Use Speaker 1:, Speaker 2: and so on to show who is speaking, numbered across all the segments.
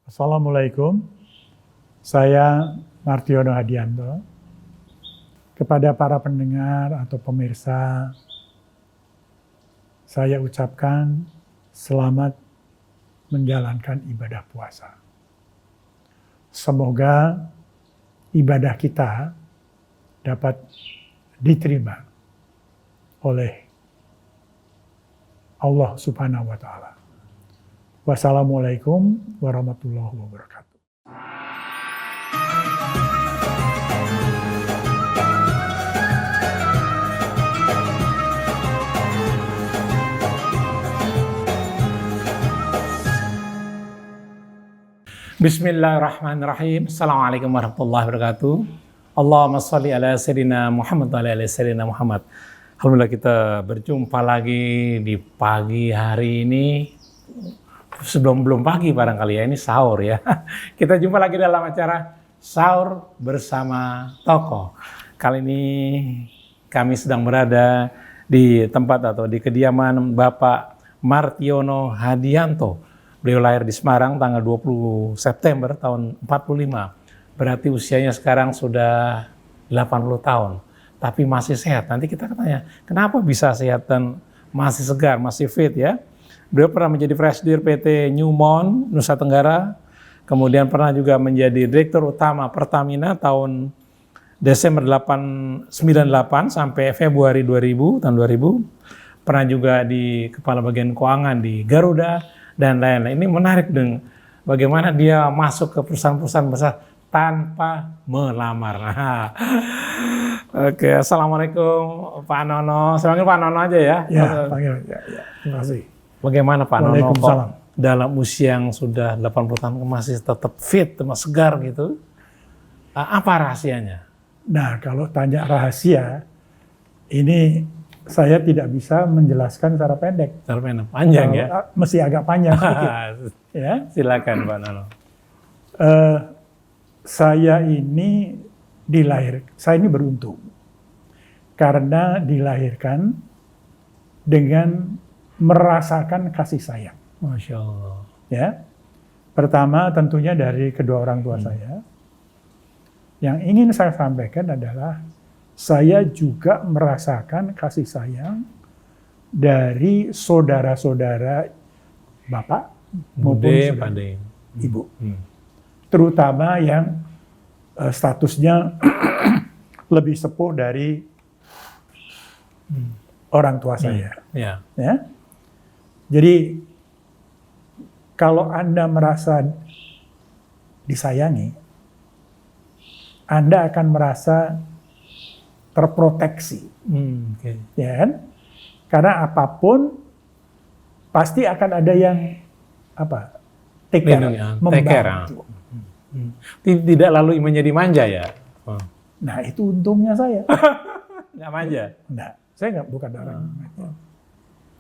Speaker 1: Assalamualaikum, saya Martiono Hadianto. Kepada para pendengar atau pemirsa, saya ucapkan selamat menjalankan ibadah puasa. Semoga ibadah kita dapat diterima oleh Allah Subhanahu wa Ta'ala. Wassalamualaikum warahmatullahi wabarakatuh.
Speaker 2: Bismillahirrahmanirrahim. Assalamualaikum warahmatullahi wabarakatuh. Allahumma shalli ala sayyidina Muhammad wa ala sayyidina Muhammad. Alhamdulillah kita berjumpa lagi di pagi hari ini. Belum pagi barangkali ya, ini sahur ya. Kita jumpa lagi dalam acara Sahur Bersama Tokoh. Kali ini kami sedang berada di tempat atau di kediaman Bapak Martiono Hadianto. Beliau lahir di Semarang tanggal 20 September tahun 45. Berarti usianya sekarang sudah 80 tahun. Tapi masih sehat. Nanti kita tanya, kenapa bisa sehat dan masih segar, masih fit ya? Beliau pernah menjadi presidir PT Newmont Nusa Tenggara, kemudian pernah juga menjadi direktur utama Pertamina tahun Desember 98 sampai Februari 2000, tahun 2000. Pernah juga di kepala bagian keuangan di Garuda dan lain-lain. Ini menarik dong, bagaimana dia masuk ke perusahaan-perusahaan besar tanpa melamar. Oke, Assalamualaikum Pak Nono. Saya panggil Pak Nono aja ya.
Speaker 1: Ya, panggil. Ya. Terima kasih.
Speaker 2: Bagaimana Pak Nono kok dalam usia yang sudah 80 tahun masih tetap fit, masih segar gitu? Apa rahasianya?
Speaker 1: Nah, kalau tanya rahasia, ini saya tidak bisa menjelaskan secara pendek.
Speaker 2: Secara pendek, panjang ya?
Speaker 1: Mesti agak panjang sedikit. Ya.
Speaker 2: Silakan Pak Nono.
Speaker 1: Saya ini saya ini beruntung. Karena dilahirkan dengan merasakan kasih sayang.
Speaker 2: Masya Allah.
Speaker 1: Ya, pertama tentunya dari kedua orang tua saya. Yang ingin saya sampaikan adalah saya juga merasakan kasih sayang dari saudara-saudara bapak maupun ibu, terutama yang statusnya lebih sepuh dari orang tua saya.
Speaker 2: Ya.
Speaker 1: Jadi, kalau Anda merasa disayangi, Anda akan merasa terproteksi. Ya kan? Karena apapun, pasti akan ada yang take care, membantu.
Speaker 2: Tidak lalu menjadi manja ya?
Speaker 1: Nah, itu untungnya saya.
Speaker 2: Nggak manja?
Speaker 1: Nggak, saya bukan orang manja.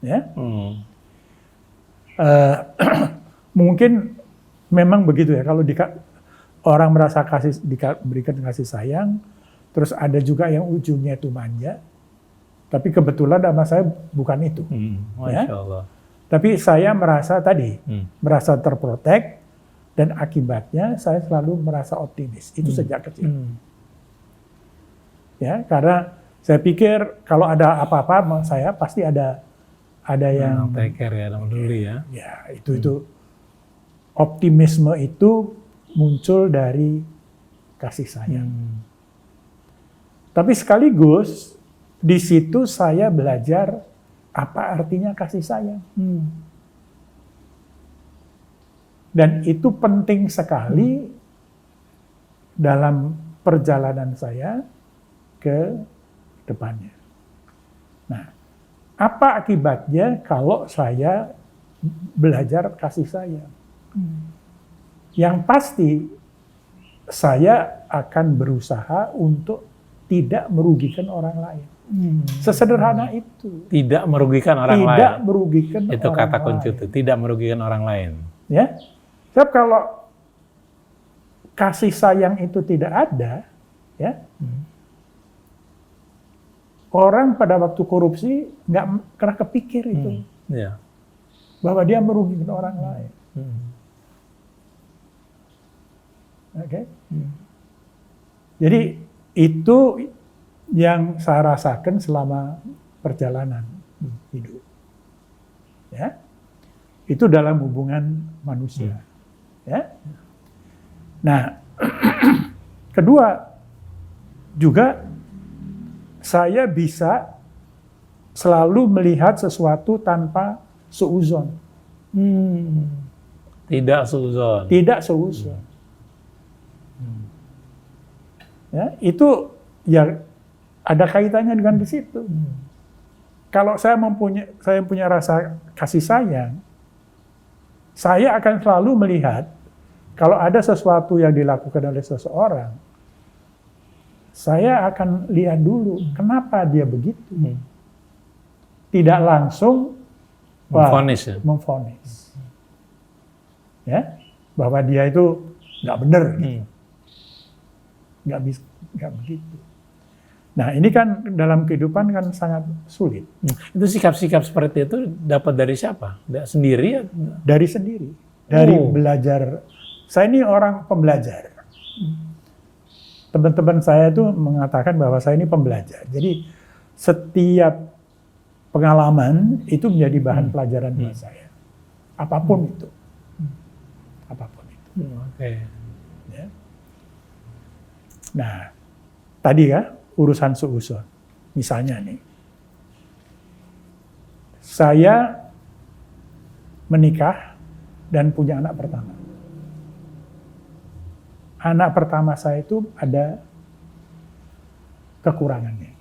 Speaker 1: Ya? Mungkin memang begitu ya, kalau orang merasa diberikan kasih sayang, terus ada juga yang ujungnya itu manja, tapi kebetulan sama saya bukan itu.
Speaker 2: Masya Allah.
Speaker 1: Tapi saya merasa merasa terprotek, dan akibatnya saya selalu merasa optimis, itu sejak kecil. Ya, karena saya pikir kalau ada apa-apa saya pasti ada yang
Speaker 2: take care ya, peduli ya.
Speaker 1: Ya, itu optimisme itu muncul dari kasih sayang. Tapi sekaligus di situ saya belajar apa artinya kasih sayang. Dan itu penting sekali dalam perjalanan saya ke depannya. Nah, apa akibatnya kalau saya belajar kasih sayang? Yang pasti saya akan berusaha untuk tidak merugikan orang lain. Sesederhana itu.
Speaker 2: Tidak merugikan orang lain.
Speaker 1: Tidak merugikan orang lain.
Speaker 2: Itu kata kunci itu, tidak merugikan orang lain.
Speaker 1: Ya, sebab kalau kasih sayang itu tidak ada, ya, orang pada waktu korupsi nggak pernah kepikir itu, bahwa dia merugikan orang lain. Oke. Jadi itu yang saya rasakan selama perjalanan hidup. Ya. Itu dalam hubungan manusia. Ya. Nah, kedua juga saya bisa selalu melihat sesuatu tanpa suuzon.
Speaker 2: Tidak suuzon.
Speaker 1: Tidak suuzon. Ya, itu ya ada kaitannya dengan di situ. Kalau saya punya rasa kasih sayang, saya akan selalu melihat kalau ada sesuatu yang dilakukan oleh seseorang, saya akan lihat dulu kenapa dia begitu. Tidak langsung
Speaker 2: Memvonis ya?
Speaker 1: memvonis. Ya, bahwa dia itu nggak benar. Gitu. Nggak begitu. Nah, ini kan dalam kehidupan kan sangat sulit.
Speaker 2: Itu sikap-sikap seperti itu dapat dari siapa? Sendiri?
Speaker 1: Dari sendiri. Dari belajar. Saya ini orang pembelajar. Teman-teman saya itu mengatakan bahwa saya ini pembelajar. Jadi setiap pengalaman itu menjadi bahan pelajaran buat saya. Apapun itu. Apapun itu.
Speaker 2: Oke.
Speaker 1: Ya. Nah, tadi ya urusan suuzon. Misalnya nih, saya menikah dan punya anak pertama. Anak pertama saya itu ada kekurangannya.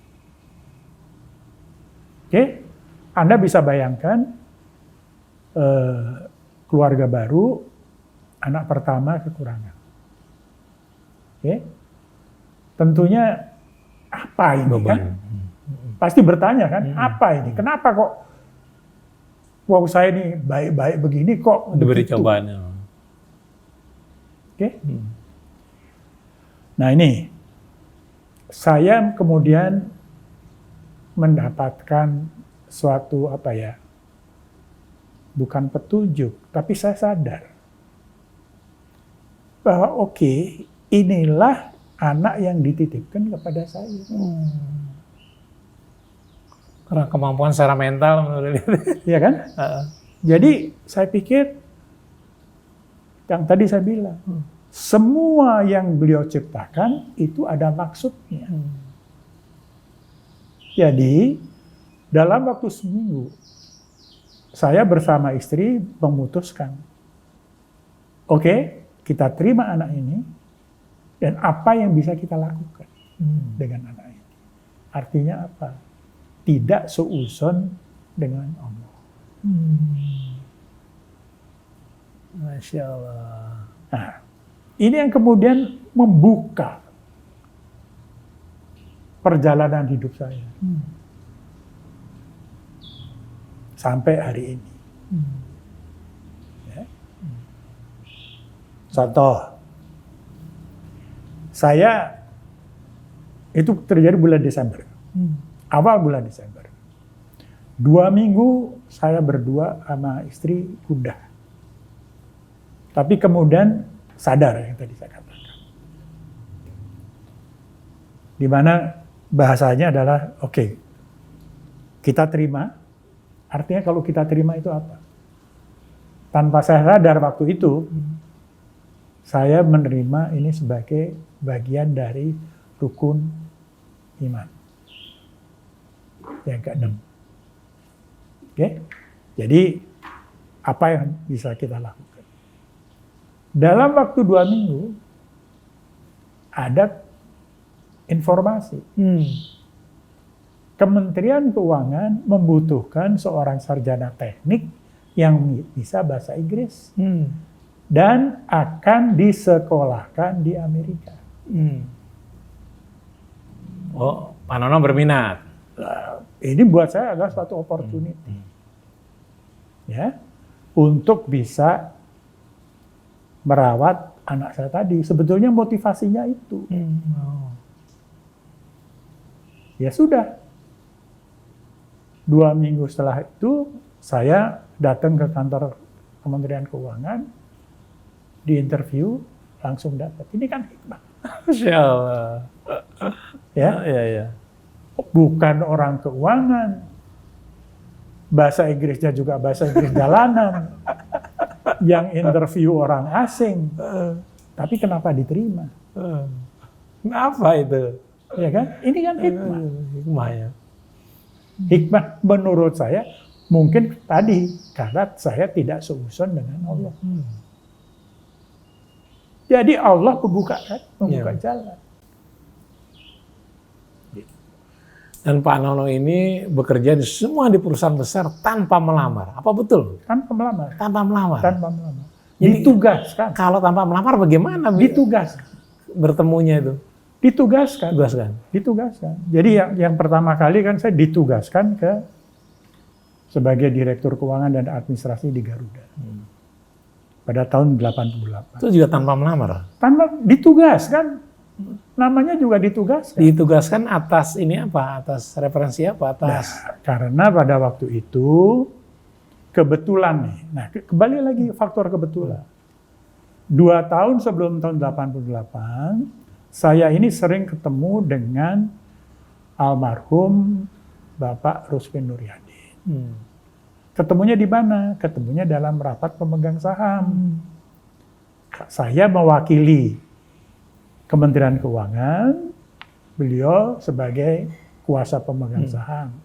Speaker 1: Oke, Anda bisa bayangkan keluarga baru, anak pertama kekurangan. Oke, tentunya apa ini kan? Pasti bertanya kan, apa ini? Kenapa kok wow saya ini baik-baik begini kok
Speaker 2: Diberi
Speaker 1: begitu?
Speaker 2: cobaan.
Speaker 1: Oke. Nah ini, saya kemudian mendapatkan suatu bukan petunjuk, tapi saya sadar bahwa oke, inilah anak yang dititipkan kepada saya.
Speaker 2: Karena kemampuan secara mental menurut dia.
Speaker 1: Iya kan? Jadi saya pikir yang tadi saya bilang, semua yang beliau ciptakan itu ada maksudnya. Jadi dalam waktu seminggu saya bersama istri memutuskan, oke, kita terima anak ini dan apa yang bisa kita lakukan dengan anak ini. Artinya apa? Tidak seuzon dengan Allah.
Speaker 2: Masya Allah.
Speaker 1: Nah, ini yang kemudian membuka perjalanan hidup saya. Sampai hari ini. Ya. Contoh, saya itu terjadi bulan Desember. Awal bulan Desember. 2 minggu saya berdua sama istri udah. Tapi kemudian sadar yang tadi saya katakan. Di mana bahasanya adalah, oke, kita terima. Artinya kalau kita terima itu apa? Tanpa saya sadar waktu itu, saya menerima ini sebagai bagian dari rukun iman. Yang ke-6. Oke? Jadi, apa yang bisa kita lakukan? Dalam waktu 2 minggu, ada informasi. Kementerian Keuangan membutuhkan seorang sarjana teknik yang bisa bahasa Inggris. Dan akan disekolahkan di Amerika.
Speaker 2: Oh, Pak Nono berminat.
Speaker 1: Ini buat saya adalah suatu opportunity. Ya, untuk bisa merawat anak saya tadi. Sebetulnya motivasinya itu. Ya sudah. 2 minggu setelah itu, saya datang ke kantor Kementerian Keuangan, diinterview, langsung dapat. Ini kan hikmah.
Speaker 2: Masya Allah.
Speaker 1: Ya,
Speaker 2: Ya.
Speaker 1: bukan orang keuangan. Bahasa Inggrisnya juga bahasa Inggris jalanan. Yang interview orang asing. Tapi kenapa diterima?
Speaker 2: Kenapa itu?
Speaker 1: Ya kan? Ini kan hikmah.
Speaker 2: Hikmah ya.
Speaker 1: Hikmah menurut saya mungkin tadi karena saya tidak seuson dengan Allah. Jadi Allah membuka jalan.
Speaker 2: Dan Pak Nono ini bekerja di perusahaan besar tanpa melamar. Apa betul?
Speaker 1: Tanpa melamar.
Speaker 2: Tanpa melamar.
Speaker 1: Tanpa melamar.
Speaker 2: Jadi,
Speaker 1: Ditugaskan.
Speaker 2: Kalau tanpa melamar bagaimana
Speaker 1: Ditugaskan.
Speaker 2: bertemunya itu?
Speaker 1: Ditugaskan.
Speaker 2: Ditugaskan.
Speaker 1: Jadi yang pertama kali kan saya ditugaskan sebagai Direktur Keuangan dan Administrasi di Garuda. Pada tahun 88.
Speaker 2: Itu juga tanpa melamar?
Speaker 1: Tanpa ditugaskan. Namanya juga ditugaskan.
Speaker 2: Ditugaskan atas ini apa? Atas referensi apa? Atas
Speaker 1: Karena pada waktu itu kebetulan nih. Nah, kembali lagi faktor kebetulan. 2 tahun sebelum tahun 88, saya ini sering ketemu dengan almarhum Bapak Rusmin Nuryadin. Ketemunya di mana? Ketemunya dalam rapat pemegang saham. Saya mewakili Kementerian Keuangan, beliau sebagai kuasa pemegang saham.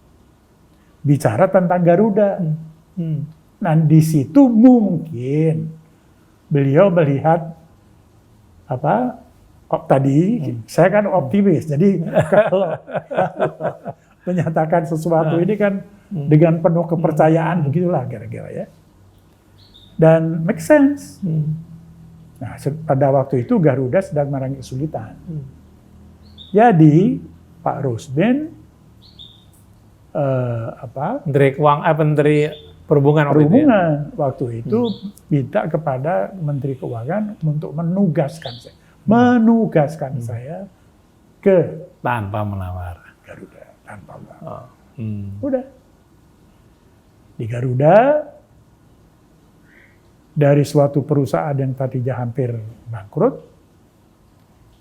Speaker 1: Bicara tentang Garuda. Nah, di situ mungkin beliau melihat saya kan optimis. Jadi kalau menyatakan sesuatu ini kan dengan penuh kepercayaan begitulah kira-kira ya. Dan make sense. Nah, pada waktu itu Garuda sedang mengalami kesulitan. Jadi Pak Rusmin
Speaker 2: Menteri Perhubungan
Speaker 1: waktu itu minta kepada Menteri Keuangan untuk menugaskan saya ke
Speaker 2: tanpa melamar
Speaker 1: Garuda tanpa melamar.
Speaker 2: Udah
Speaker 1: di Garuda dari suatu perusahaan yang tadinya hampir bangkrut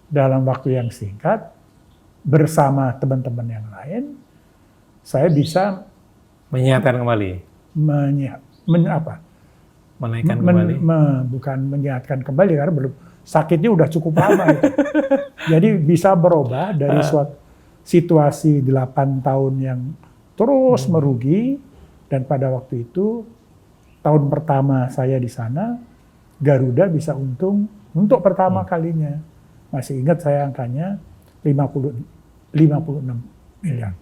Speaker 1: dalam waktu yang singkat bersama teman-teman yang lain saya bisa
Speaker 2: menyehatkan kembali. Menaikkan kembali.
Speaker 1: Bukan menyehatkan kembali karena belum sakitnya udah cukup lama itu. Jadi bisa berubah dari suatu situasi 8 tahun yang terus merugi dan pada waktu itu tahun pertama saya di sana Garuda bisa untung untuk pertama kalinya. Masih ingat saya angkanya 56 miliar.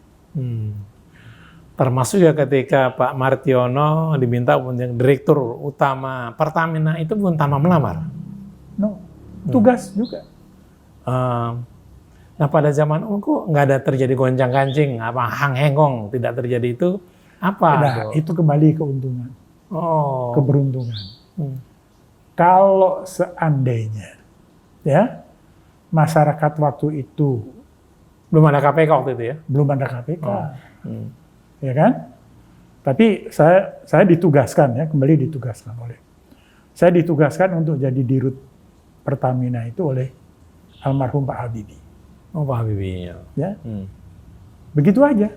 Speaker 2: Termasuk ya ketika Pak Martiono diminta untuk Direktur Utama Pertamina itu pun tanpa melamar.
Speaker 1: No, tugas juga.
Speaker 2: Nah pada zaman kok nggak ada terjadi gonjang-ganjing, apa hang-hengong tidak terjadi itu apa?
Speaker 1: Nah, itu kembali keuntungan, keberuntungan. Kalau seandainya, ya masyarakat waktu itu
Speaker 2: belum ada KPK waktu itu ya?
Speaker 1: Belum ada KPK. Ya kan? Tapi saya ditugaskan ya, kembali ditugaskan saya ditugaskan untuk jadi dirut Pertamina itu oleh almarhum Pak Habibie.
Speaker 2: Pak Habibie.
Speaker 1: Ya. Begitu aja.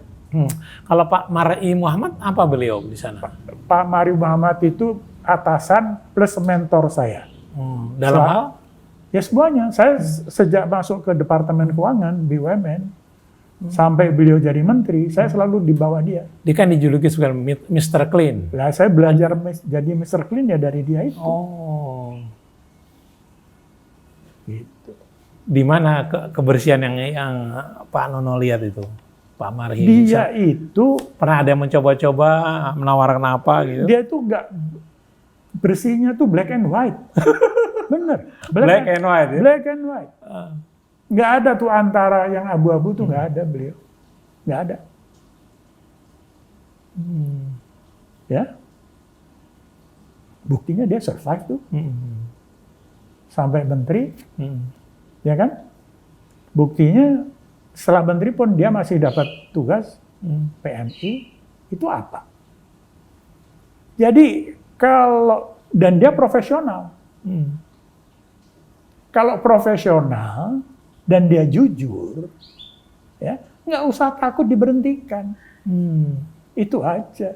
Speaker 2: Kalau Pak Mari Muhammad apa beliau di sana?
Speaker 1: Pak Mari Muhammad itu atasan plus mentor saya.
Speaker 2: Dalam hal?
Speaker 1: Ya semuanya. Saya sejak masuk ke Departemen Keuangan BUMN sampai beliau jadi menteri, saya selalu di bawah dia.
Speaker 2: Dia kan dijuluki sebagai Mr. Clean.
Speaker 1: Lah saya belajar jadi Mr. Clean ya dari dia itu. Gitu.
Speaker 2: Di mana kebersihan yang Pak Nono lihat itu, Pak Marhi?
Speaker 1: Dia itu
Speaker 2: pernah ada yang mencoba-coba menawarkan apa gitu?
Speaker 1: Dia itu nggak bersihnya tuh black and white. Bener.
Speaker 2: Black and white. Ya?
Speaker 1: Black and white. Nggak ada tuh antara yang abu-abu tuh nggak ada beliau. Nggak ada. Ya. Buktinya dia survive tuh. Sampai menteri. Ya kan? Buktinya setelah menteri pun dia masih dapat tugas PMI. Itu apa? Jadi kalau dan dia profesional. Kalau profesional dan dia jujur, ya nggak usah takut diberhentikan. Itu aja.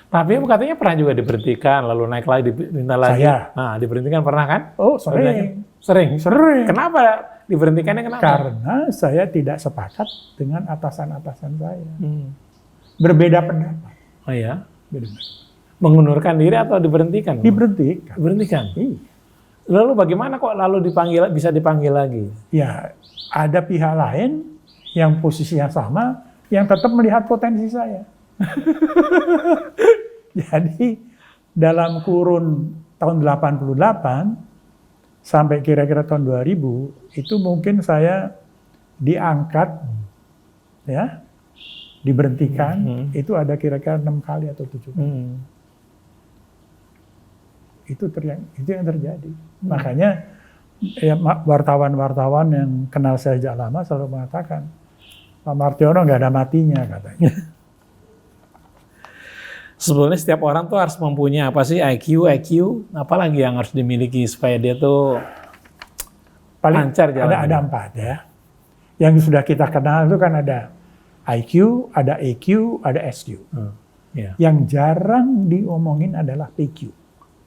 Speaker 2: Tapi katanya pernah juga diberhentikan, lalu naik lagi, diminta lagi.
Speaker 1: Saya?
Speaker 2: Nah, diberhentikan pernah kan?
Speaker 1: Oh, sering.
Speaker 2: Sering?
Speaker 1: Sering.
Speaker 2: Kenapa diberhentikannya kenapa?
Speaker 1: Karena saya tidak sepakat dengan atasan-atasan saya. Berbeda pendapat.
Speaker 2: Oh ya?
Speaker 1: Beda.
Speaker 2: Mengundurkan diri atau diberhentikan?
Speaker 1: Diberhentikan.
Speaker 2: Diberhentikan?
Speaker 1: Iya.
Speaker 2: Lalu bagaimana kok lalu bisa dipanggil lagi?
Speaker 1: Ya, ada pihak lain yang posisinya sama, yang tetap melihat potensi saya. Jadi dalam kurun tahun 88 sampai kira-kira tahun 2000 itu mungkin saya diangkat, ya, diberhentikan. Itu ada kira-kira 6 kali atau 7 kali. Itu yang terjadi. Makanya ya, wartawan-wartawan yang kenal saya sejak lama selalu mengatakan, Pak Martiono nggak ada matinya katanya.
Speaker 2: Sebenarnya setiap orang tuh harus mempunyai apa sih IQ, apalagi yang harus dimiliki supaya dia tuh
Speaker 1: Paling
Speaker 2: lancar jalan.
Speaker 1: ada 4 ya. Yang sudah kita kenal itu kan ada IQ, ada EQ, ada SQ.
Speaker 2: Yeah.
Speaker 1: Yang jarang diomongin adalah PQ.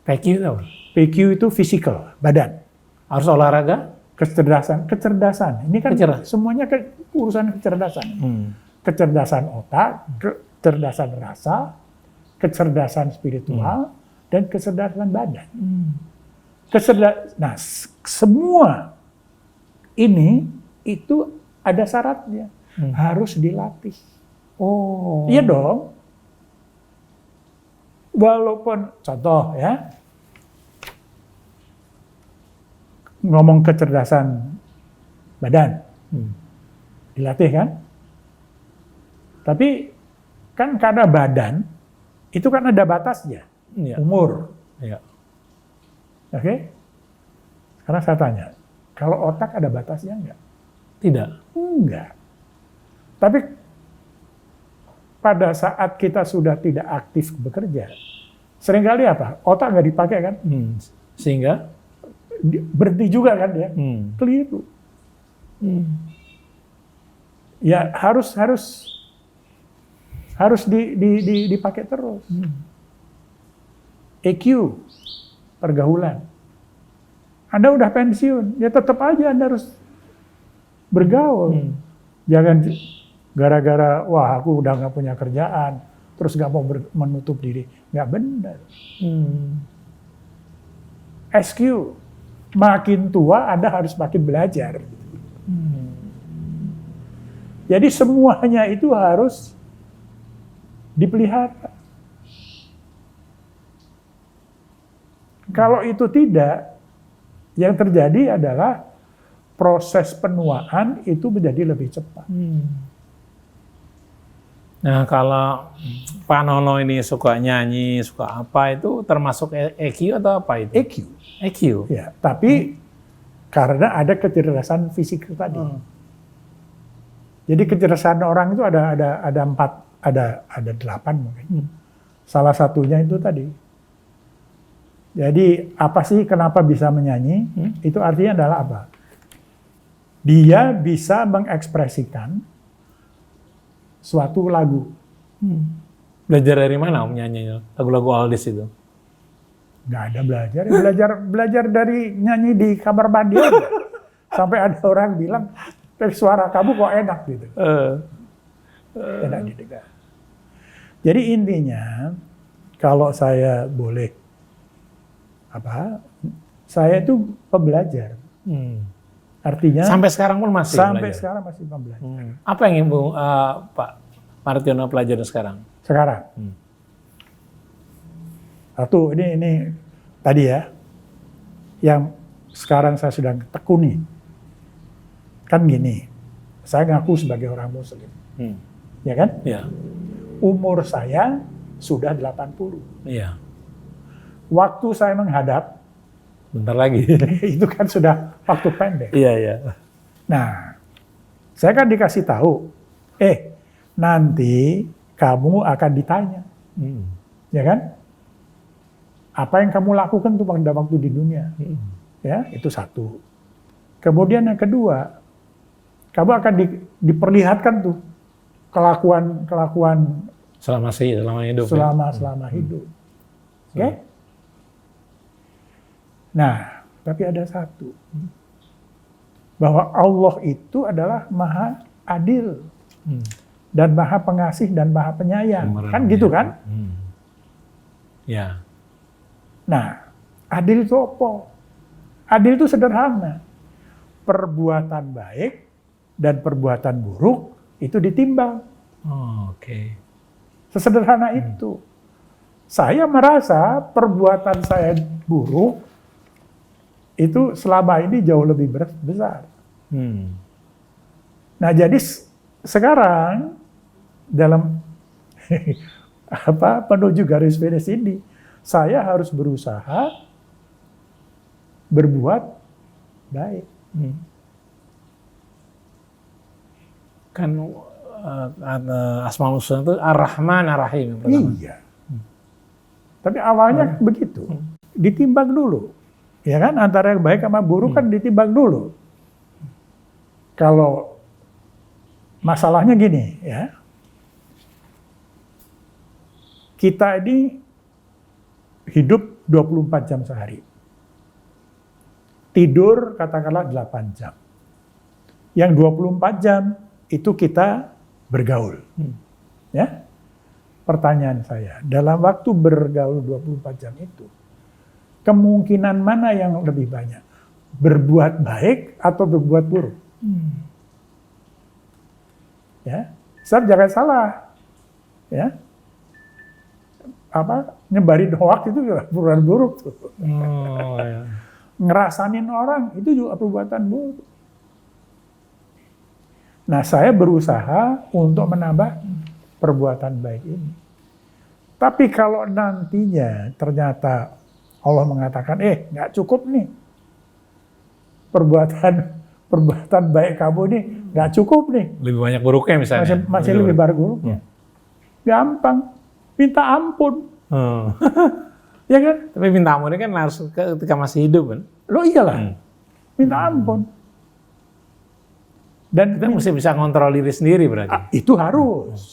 Speaker 2: PQ itu apa?
Speaker 1: PQ itu physical, badan.
Speaker 2: Harus olahraga?
Speaker 1: Kecerdasan. Ini kan semuanya urusan kecerdasan. Kecerdasan otak, kecerdasan rasa, kecerdasan spiritual, dan kecerdasan badan. Nah, semua ini itu ada syaratnya. Harus dilatih.
Speaker 2: Oh.
Speaker 1: Iya dong. Walaupun, contoh ya, ngomong kecerdasan badan, dilatih kan? Tapi kan karena badan, itu kan ada batasnya, umur.
Speaker 2: Iya.
Speaker 1: Oke? Sekarang saya tanya, kalau otak ada batasnya enggak?
Speaker 2: Tidak.
Speaker 1: Enggak. Tapi pada saat kita sudah tidak aktif bekerja, seringkali apa? Otak nggak dipakai kan?
Speaker 2: Sehingga?
Speaker 1: Berhenti juga kan dia? Keliru. Ya harus dipakai terus. EQ, pergaulan. Anda udah pensiun, ya tetap aja Anda harus bergaul. Jangan gara-gara, wah aku udah nggak punya kerjaan, terus nggak mau menutup diri. Nggak benar. SQ, makin tua Anda harus makin belajar. Jadi semuanya itu harus dipelihara. Kalau itu tidak, yang terjadi adalah proses penuaan itu menjadi lebih cepat.
Speaker 2: Nah, kalau Pak Nono ini suka nyanyi, suka apa, itu termasuk EQ atau apa itu?
Speaker 1: EQ.
Speaker 2: EQ?
Speaker 1: Ya, tapi karena ada kecerdasan fisik tadi. Jadi kecerdasan orang itu ada 8 mungkin. Salah satunya itu tadi. Jadi apa sih kenapa bisa menyanyi? Itu artinya adalah apa? Dia bisa mengekspresikan suatu lagu.
Speaker 2: Belajar dari mana Om nyanyinya? Lagu-lagu Aldis itu?
Speaker 1: Nggak ada belajar. Belajar dari nyanyi di kamar mandi aja. Sampai ada orang bilang, suara kamu kok enak gitu. Enak didengar. Jadi intinya, kalau saya boleh, saya itu pembelajar. Artinya
Speaker 2: sampai sekarang pun masih
Speaker 1: sampai
Speaker 2: belajar?
Speaker 1: Sekarang masih pembelajar.
Speaker 2: Apa yang Ibu Pak Martiono pelajari sekarang?
Speaker 1: Sekarang. Satu, ini tadi ya, yang sekarang saya sedang tekuni. Kan gini, saya ngaku sebagai orang Muslim. Ya kan?
Speaker 2: Iya.
Speaker 1: Umur saya sudah 80.
Speaker 2: Iya.
Speaker 1: Waktu saya menghadap,
Speaker 2: bentar lagi.
Speaker 1: itu kan sudah waktu pendek.
Speaker 2: Iya, iya.
Speaker 1: Nah, saya kan dikasih tahu, nanti kamu akan ditanya. Ya kan? Apa yang kamu lakukan tuh pada waktu di dunia? Ya, itu satu. Kemudian yang kedua, kamu akan diperlihatkan tuh kelakuan
Speaker 2: Selama hidup.
Speaker 1: selama hidup. Oke? Nah, tapi ada satu. Bahwa Allah itu adalah maha adil. Dan maha pengasih dan maha penyayang. Kan gitu kan?
Speaker 2: Ya.
Speaker 1: Nah, adil itu apa? Adil itu sederhana. Perbuatan baik dan perbuatan buruk itu ditimbang.
Speaker 2: Oke.
Speaker 1: Sesederhana itu. Saya merasa perbuatan saya buruk itu selama ini jauh lebih besar. Nah, jadi sekarang dalam menuju garis finish ini, saya harus berusaha berbuat baik.
Speaker 2: Kan Asmaul Husna itu Ar-Rahman Ar-Rahim.
Speaker 1: Iya. Tapi awalnya begitu. Ditimbang dulu. Ya kan, antara yang baik sama buruk kan ditimbang dulu. Kalau masalahnya gini ya. Kita ini hidup 24 jam sehari. Tidur katakanlah 8 jam. Yang 24 jam itu kita bergaul. Ya. Pertanyaan saya, dalam waktu bergaul 24 jam itu, kemungkinan mana yang lebih banyak? Berbuat baik atau berbuat buruk? Ya. Sebab jangan salah. Ya. Nyebarin hoax itu juga perbuatan buruk tuh.
Speaker 2: Ya.
Speaker 1: Ngerasanin orang itu juga perbuatan buruk. Nah, saya berusaha untuk menambah perbuatan baik ini. Tapi kalau nantinya ternyata Allah mengatakan, nggak cukup nih. Perbuatan baik kamu nih nggak cukup nih.
Speaker 2: Lebih banyak buruknya misalnya.
Speaker 1: Masih lebih banyak buruknya. Gampang. Minta ampun. Ya kan?
Speaker 2: Tapi minta ampun ini kan harus ketika masih hidup kan?
Speaker 1: Loh iyalah. Minta ampun. Dan
Speaker 2: kita mesti bisa ngontrol diri sendiri berarti.
Speaker 1: Itu harus.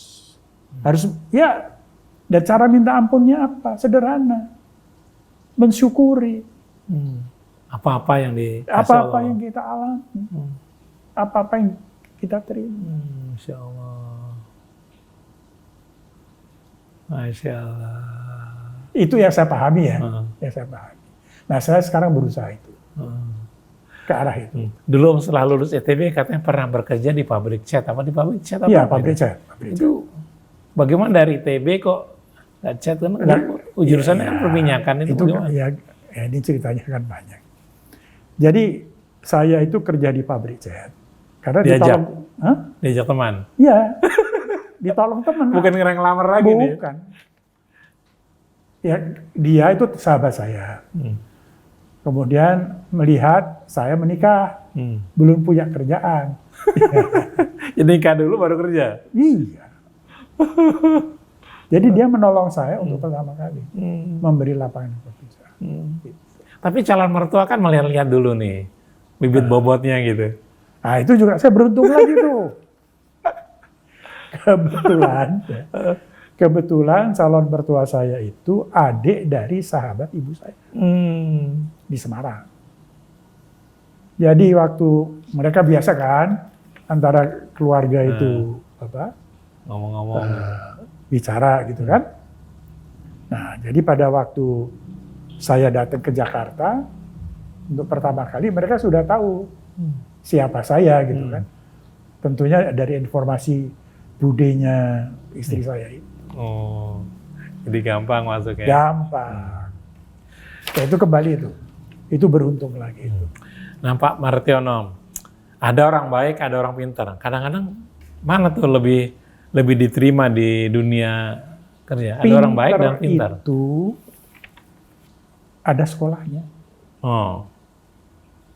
Speaker 1: Harus ya. Dan cara minta ampunnya apa? Sederhana. Mensyukuri.
Speaker 2: Apa-apa yang
Speaker 1: apa-apa yang kita alami. Apa-apa yang kita terima.
Speaker 2: Masya Allah. Masya Allah.
Speaker 1: Itu yang saya pahami ya. Yang saya pahami. Nah, saya sekarang berusaha itu. Ke arah itu.
Speaker 2: Dulu setelah lulus ITB katanya pernah bekerja di pabrik cat. Apa di pabrik cat?
Speaker 1: Iya, pabrik cat.
Speaker 2: Itu bagaimana dari ITB kok nggak cat kan? Jurusannya kan perminyakan itu bagaimana?
Speaker 1: Ya, ini ceritanya kan banyak. Jadi saya itu kerja di pabrik cat. Karena
Speaker 2: diajak teman?
Speaker 1: Iya. Ditolong teman.
Speaker 2: Bukan ngelamar lagi nih?
Speaker 1: Bukan. Ya, dia itu sahabat saya. Kemudian melihat saya menikah, belum punya kerjaan.
Speaker 2: Jadi nikah dulu baru kerja?
Speaker 1: Iya. Jadi dia menolong saya untuk pertama kali. Memberi lapangan pekerjaan.
Speaker 2: Tapi calon mertua kan melihat-lihat dulu nih, bibit bobotnya gitu.
Speaker 1: Nah itu juga saya beruntung lagi tuh. Kebetulan calon mertua saya itu adik dari sahabat ibu saya. Di Semarang. Jadi waktu mereka biasa kan antara keluarga itu
Speaker 2: ngomong-ngomong
Speaker 1: bicara gitu kan. Nah, jadi pada waktu saya datang ke Jakarta untuk pertama kali mereka sudah tahu siapa saya gitu kan. Tentunya dari informasi budenya istri saya itu.
Speaker 2: Oh. Jadi gampang masuknya.
Speaker 1: Gampang. Ya, itu kembali itu. Itu beruntung lagi itu.
Speaker 2: Nah, Pak Martiono, ada orang baik, ada orang pintar. Kadang-kadang mana tuh lebih diterima di dunia kerja? Ada orang baik dan pintar.
Speaker 1: Itu ada sekolahnya.
Speaker 2: Oh.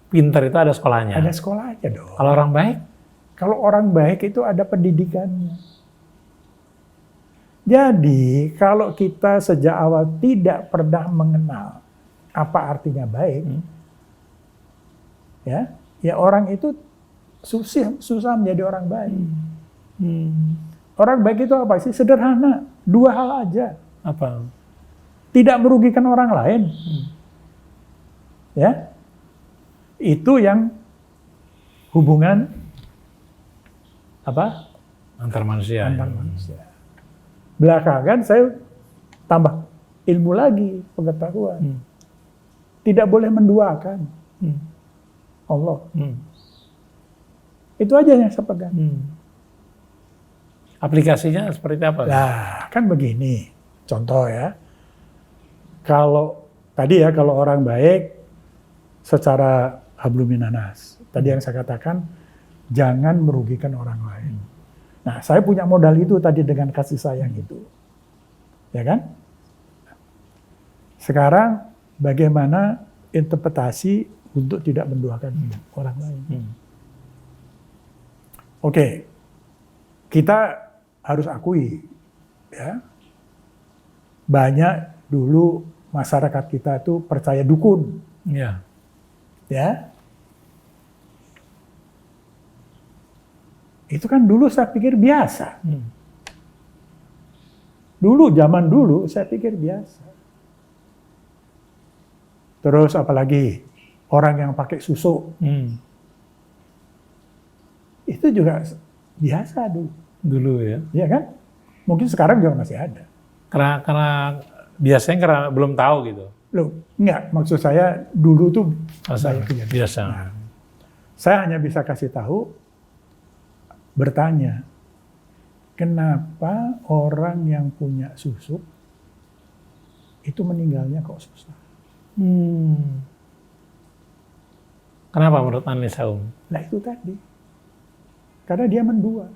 Speaker 2: Pintar itu ada sekolahnya.
Speaker 1: Ada sekolahnya dong.
Speaker 2: Kalau orang baik?
Speaker 1: Kalau orang baik itu ada pendidikannya. Jadi kalau kita sejak awal tidak pernah mengenal apa artinya baik, ya orang itu susah menjadi orang baik. Orang baik itu apa sih? Sederhana, 2 hal aja.
Speaker 2: Apa?
Speaker 1: Tidak merugikan orang lain. Ya. Itu yang hubungan apa?
Speaker 2: Antar manusia.
Speaker 1: Antar manusia. Belakangan saya tambah ilmu lagi, pengetahuan. Tidak boleh menduakan Allah. Itu aja yang saya pegang.
Speaker 2: Aplikasinya seperti apa?
Speaker 1: Nah, kan begini. Contoh ya. Kalau tadi ya, kalau orang baik secara hablum minanas. Tadi yang saya katakan, jangan merugikan orang lain. Nah, saya punya modal itu tadi dengan kasih sayang itu. Ya kan? Sekarang bagaimana interpretasi untuk tidak menduakan orang lain. Oke, kita harus akui, ya, banyak dulu masyarakat kita itu percaya dukun,
Speaker 2: Ya.
Speaker 1: ya. Itu kan dulu saya pikir biasa. Dulu, zaman dulu saya pikir biasa. Terus apalagi orang yang pakai susuk, itu juga biasa dulu.
Speaker 2: Dulu ya.
Speaker 1: Iya kan? Mungkin sekarang juga masih ada.
Speaker 2: Karena biasanya karena belum tahu gitu.
Speaker 1: Loh, enggak. Maksud saya dulu tuh saya punya.
Speaker 2: Biasa.
Speaker 1: Nah, saya hanya bisa kasih tahu, bertanya, kenapa orang yang punya susuk itu meninggalnya kok susah?
Speaker 2: Kenapa menurut Anda, Saum?
Speaker 1: Nah itu tadi. Karena dia mendua.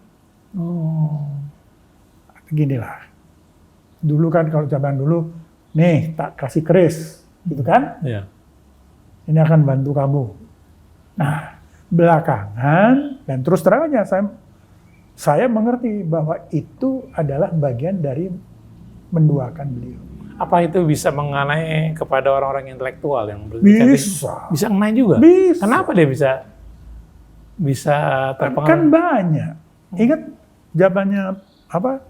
Speaker 1: Beginilah. Dulu kan kalau zaman dulu, nih tak kasih keris, gitu kan?
Speaker 2: Ya.
Speaker 1: Ini akan bantu kamu. Nah, belakangan, dan terus terang aja saya mengerti bahwa itu adalah bagian dari menduakan beliau.
Speaker 2: Apa itu bisa mengenai kepada orang-orang intelektual yang
Speaker 1: Bisa.
Speaker 2: Bisa mengenai juga?
Speaker 1: Bisa.
Speaker 2: Kenapa dia bisa terpengaruh?
Speaker 1: Kan banyak. Ingat zamannya apa?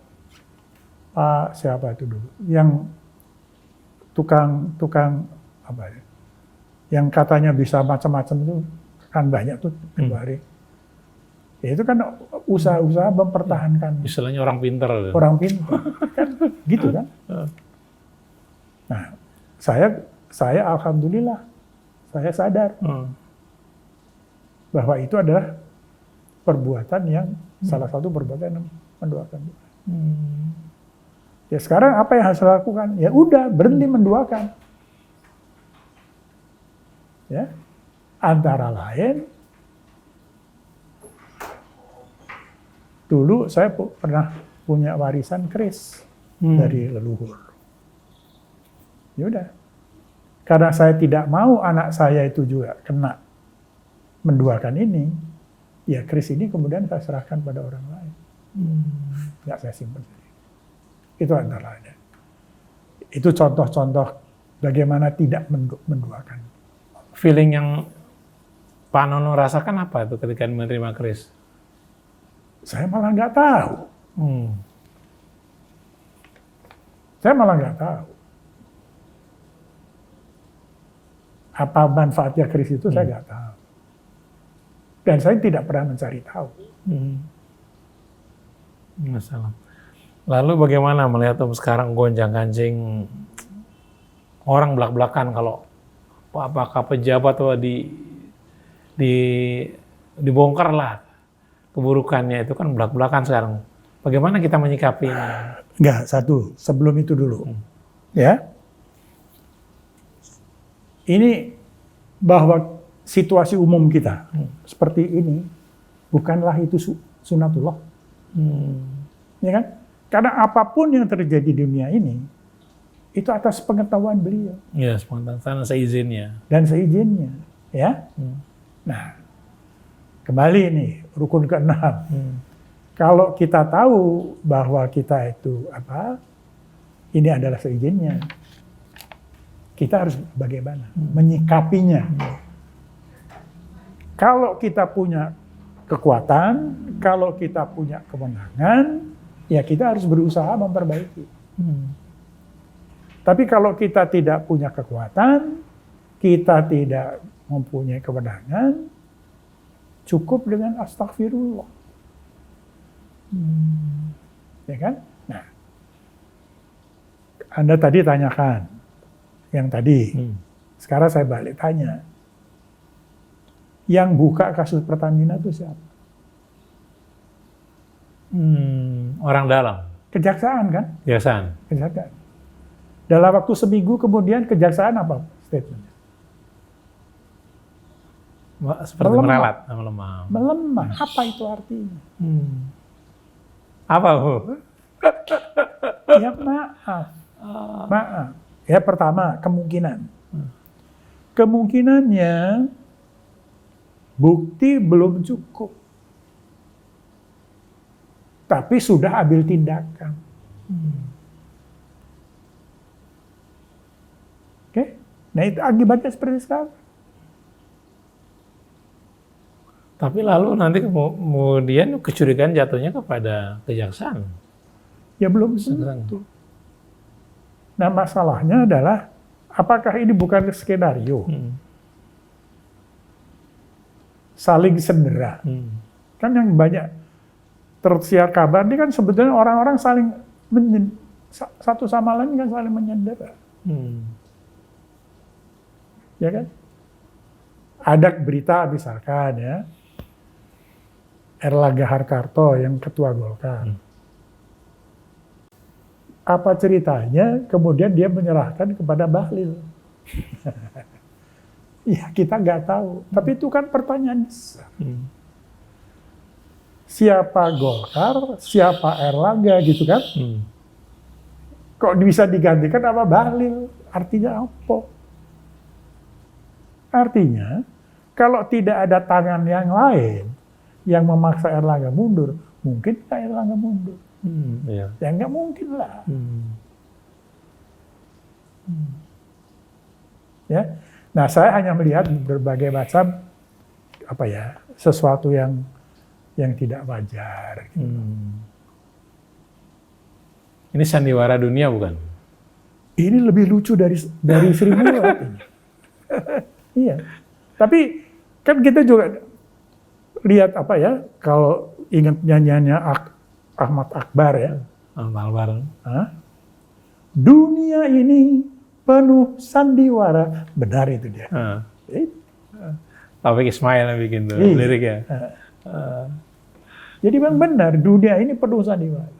Speaker 1: Siapa itu dulu? Yang tukang apa ya? Yang katanya bisa macam-macam itu kan banyak tuh tiap hari. Ya, itu kan usaha-usaha mempertahankan.
Speaker 2: Istilahnya orang pinter.
Speaker 1: Orang pintar. Kan gitu kan? Nah, saya alhamdulillah saya sadar bahwa itu adalah perbuatan yang salah satu perbuatan yang menduakan. Ya sekarang apa yang harus saya lakukan? Ya udah berhenti menduakan. Ya, antara lain dulu saya pernah punya warisan keris dari leluhur. Ya udah, karena saya tidak mau anak saya itu juga kena menduakan ini, ya keris ini kemudian saya serahkan pada orang lain. Nggak saya simpan sendiri. Itu antara lain. Itu contoh-contoh bagaimana tidak menduakan.
Speaker 2: Feeling yang Pak Nono rasakan apa itu ketika menerima keris?
Speaker 1: Saya malah nggak tahu. Saya malah nggak tahu. Apa manfaatnya keris itu saya nggak tahu. Dan saya tidak pernah mencari tahu.
Speaker 2: Masalah. Lalu bagaimana melihat sekarang gonjang-ganjing orang belak-belakan kalau apakah pejabat atau dibongkar lah keburukannya itu kan belak-belakan sekarang. Bagaimana kita menyikapi ini?
Speaker 1: Enggak, satu. Sebelum itu dulu. Ya. Ini bahwa situasi umum kita seperti ini bukanlah itu sunatullah. Ya kan? Karena apapun yang terjadi di dunia ini itu atas pengetahuan beliau.
Speaker 2: Ya, spontan seizinnya.
Speaker 1: Dan seizinnya, ya. Nah, kembali nih rukun ke-6. Kalau kita tahu bahwa kita itu ini adalah seizinnya, kita harus bagaimana menyikapinya. Kalau kita punya kekuatan, kalau kita punya kewenangan, ya kita harus berusaha memperbaiki. Tapi kalau kita tidak punya kekuatan, kita tidak mempunyai kewenangan, cukup dengan astagfirullah. Ya kan? Nah, Anda tadi tanyakan yang tadi. Sekarang saya balik tanya. Yang buka kasus Pertamina itu siapa?
Speaker 2: Orang dalam.
Speaker 1: Kejaksaan kan?
Speaker 2: Kejaksaan.
Speaker 1: Kejaksaan. Dalam waktu seminggu kemudian kejaksaan apa statementnya?
Speaker 2: Seperti
Speaker 1: Melemah.
Speaker 2: meralat, melemah.
Speaker 1: Melemah. Apa itu artinya?
Speaker 2: Apa, Bu?
Speaker 1: Ya maaf. Maaf. Ya pertama, kemungkinan. Kemungkinannya bukti belum cukup. Tapi sudah ambil tindakan. Oke? Nah itu akibatnya seperti sekarang.
Speaker 2: Tapi lalu nanti kemudian kecurigaan jatuhnya kepada kejaksaan.
Speaker 1: Ya belum tentu. Nah masalahnya adalah apakah ini bukan skenario? Saling sendera. Kan yang banyak tersiar kabar ini kan sebetulnya orang-orang saling satu sama lain kan saling menyendera. Ya kan? Ada berita misalkan ya, Erlangga Hartarto yang ketua Golkar. Apa ceritanya? Kemudian dia menyerahkan kepada Bahlil. Ya kita nggak tahu. Tapi itu kan pertanyaan besar. Siapa Golkar, siapa Erlangga gitu kan? Kok bisa digantikan sama Bahlil? Artinya apa? Artinya kalau tidak ada tangan yang lain yang memaksa Erlangga mundur, mungkin nggak Erlangga mundur.
Speaker 2: Ya
Speaker 1: nggak mungkin lah. Ya, nah saya hanya melihat berbagai macam sesuatu yang tidak wajar. Gitu.
Speaker 2: Ini sandiwara dunia bukan?
Speaker 1: Ini lebih lucu dari Sri Mulyani. Iya, tapi kan kita juga lihat kalau ingat nyanyiannya Ahmad Akbar ya.
Speaker 2: Akbar.
Speaker 1: Dunia ini penuh sandiwara, benar itu dia.
Speaker 2: Taufik Ismail yang bikin tuh liriknya.
Speaker 1: Jadi memang benar, dunia ini penuh sandiwara.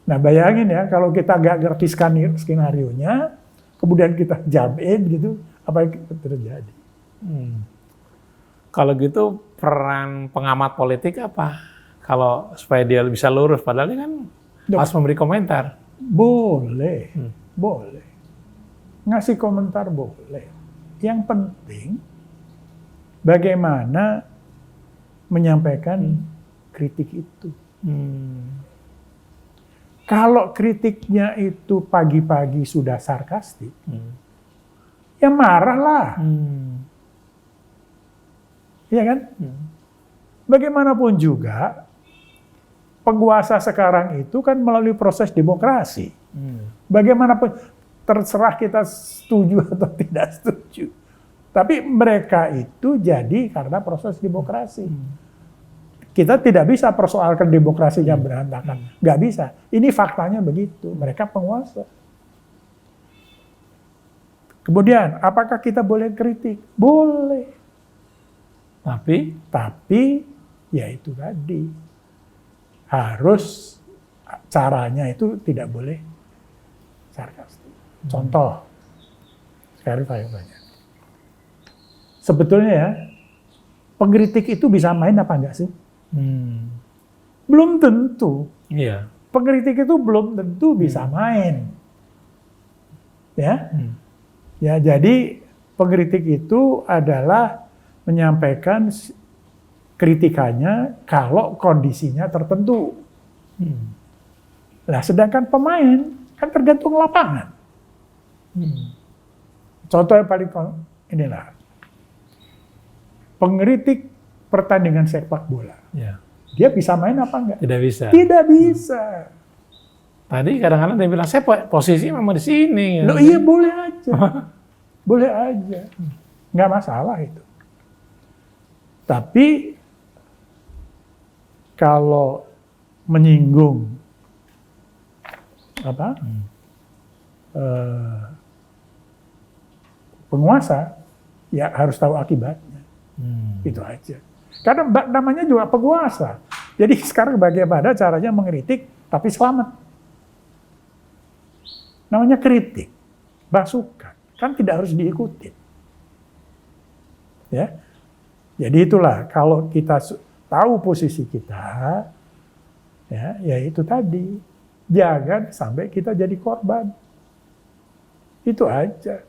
Speaker 1: Nah bayangin ya, kalau kita nggak ngerti skenario-nya, kemudian kita jamin gitu, apa yang terjadi?
Speaker 2: Kalau gitu peran pengamat politik apa? Kalau supaya dia bisa lurus, padahal dia kan harus memberi komentar.
Speaker 1: Boleh, boleh. Ngasih komentar boleh. Yang penting bagaimana menyampaikan kritik itu. Kalau kritiknya itu pagi-pagi sudah sarkastik, ya marahlah. Iya kan? Bagaimanapun juga, penguasa sekarang itu kan melalui proses demokrasi. Bagaimanapun, terserah kita setuju atau tidak setuju. Tapi mereka itu jadi karena proses demokrasi. Kita tidak bisa persoalkan demokrasinya berantakan. Nggak bisa. Ini faktanya begitu. Mereka penguasa. Kemudian, apakah kita boleh kritik? Boleh. Tapi ya itu tadi. Harus caranya itu tidak boleh sarkastik. Contoh, sekarang saya tanya. Sebetulnya ya, pengkritik itu bisa main apa enggak sih? Belum tentu.
Speaker 2: Iya.
Speaker 1: Pengkritik itu belum tentu bisa main. Ya. Ya, jadi pengkritik itu adalah menyampaikan kritikannya kalau kondisinya tertentu. Nah, sedangkan pemain kan tergantung lapangan. Contoh yang paling inilah. pengkritik pertandingan sepak bola.
Speaker 2: Ya.
Speaker 1: Dia bisa main apa enggak?
Speaker 2: Tidak bisa.
Speaker 1: Tidak bisa.
Speaker 2: Tadi kadang-kadang dia bilang, saya posisi memang di sini.
Speaker 1: Loh iya boleh aja. Boleh aja. Nggak masalah itu. Tapi kalau menyinggung penguasa, ya harus tahu akibatnya. Itu aja. Karena namanya juga penguasa. Jadi sekarang bagaimana caranya mengkritik tapi selamat. Namanya kritik, masukan. Kan tidak harus diikuti. Ya. Jadi itulah kalau kita tahu posisi kita, ya itu tadi. Jangan sampai kita jadi korban. Itu aja.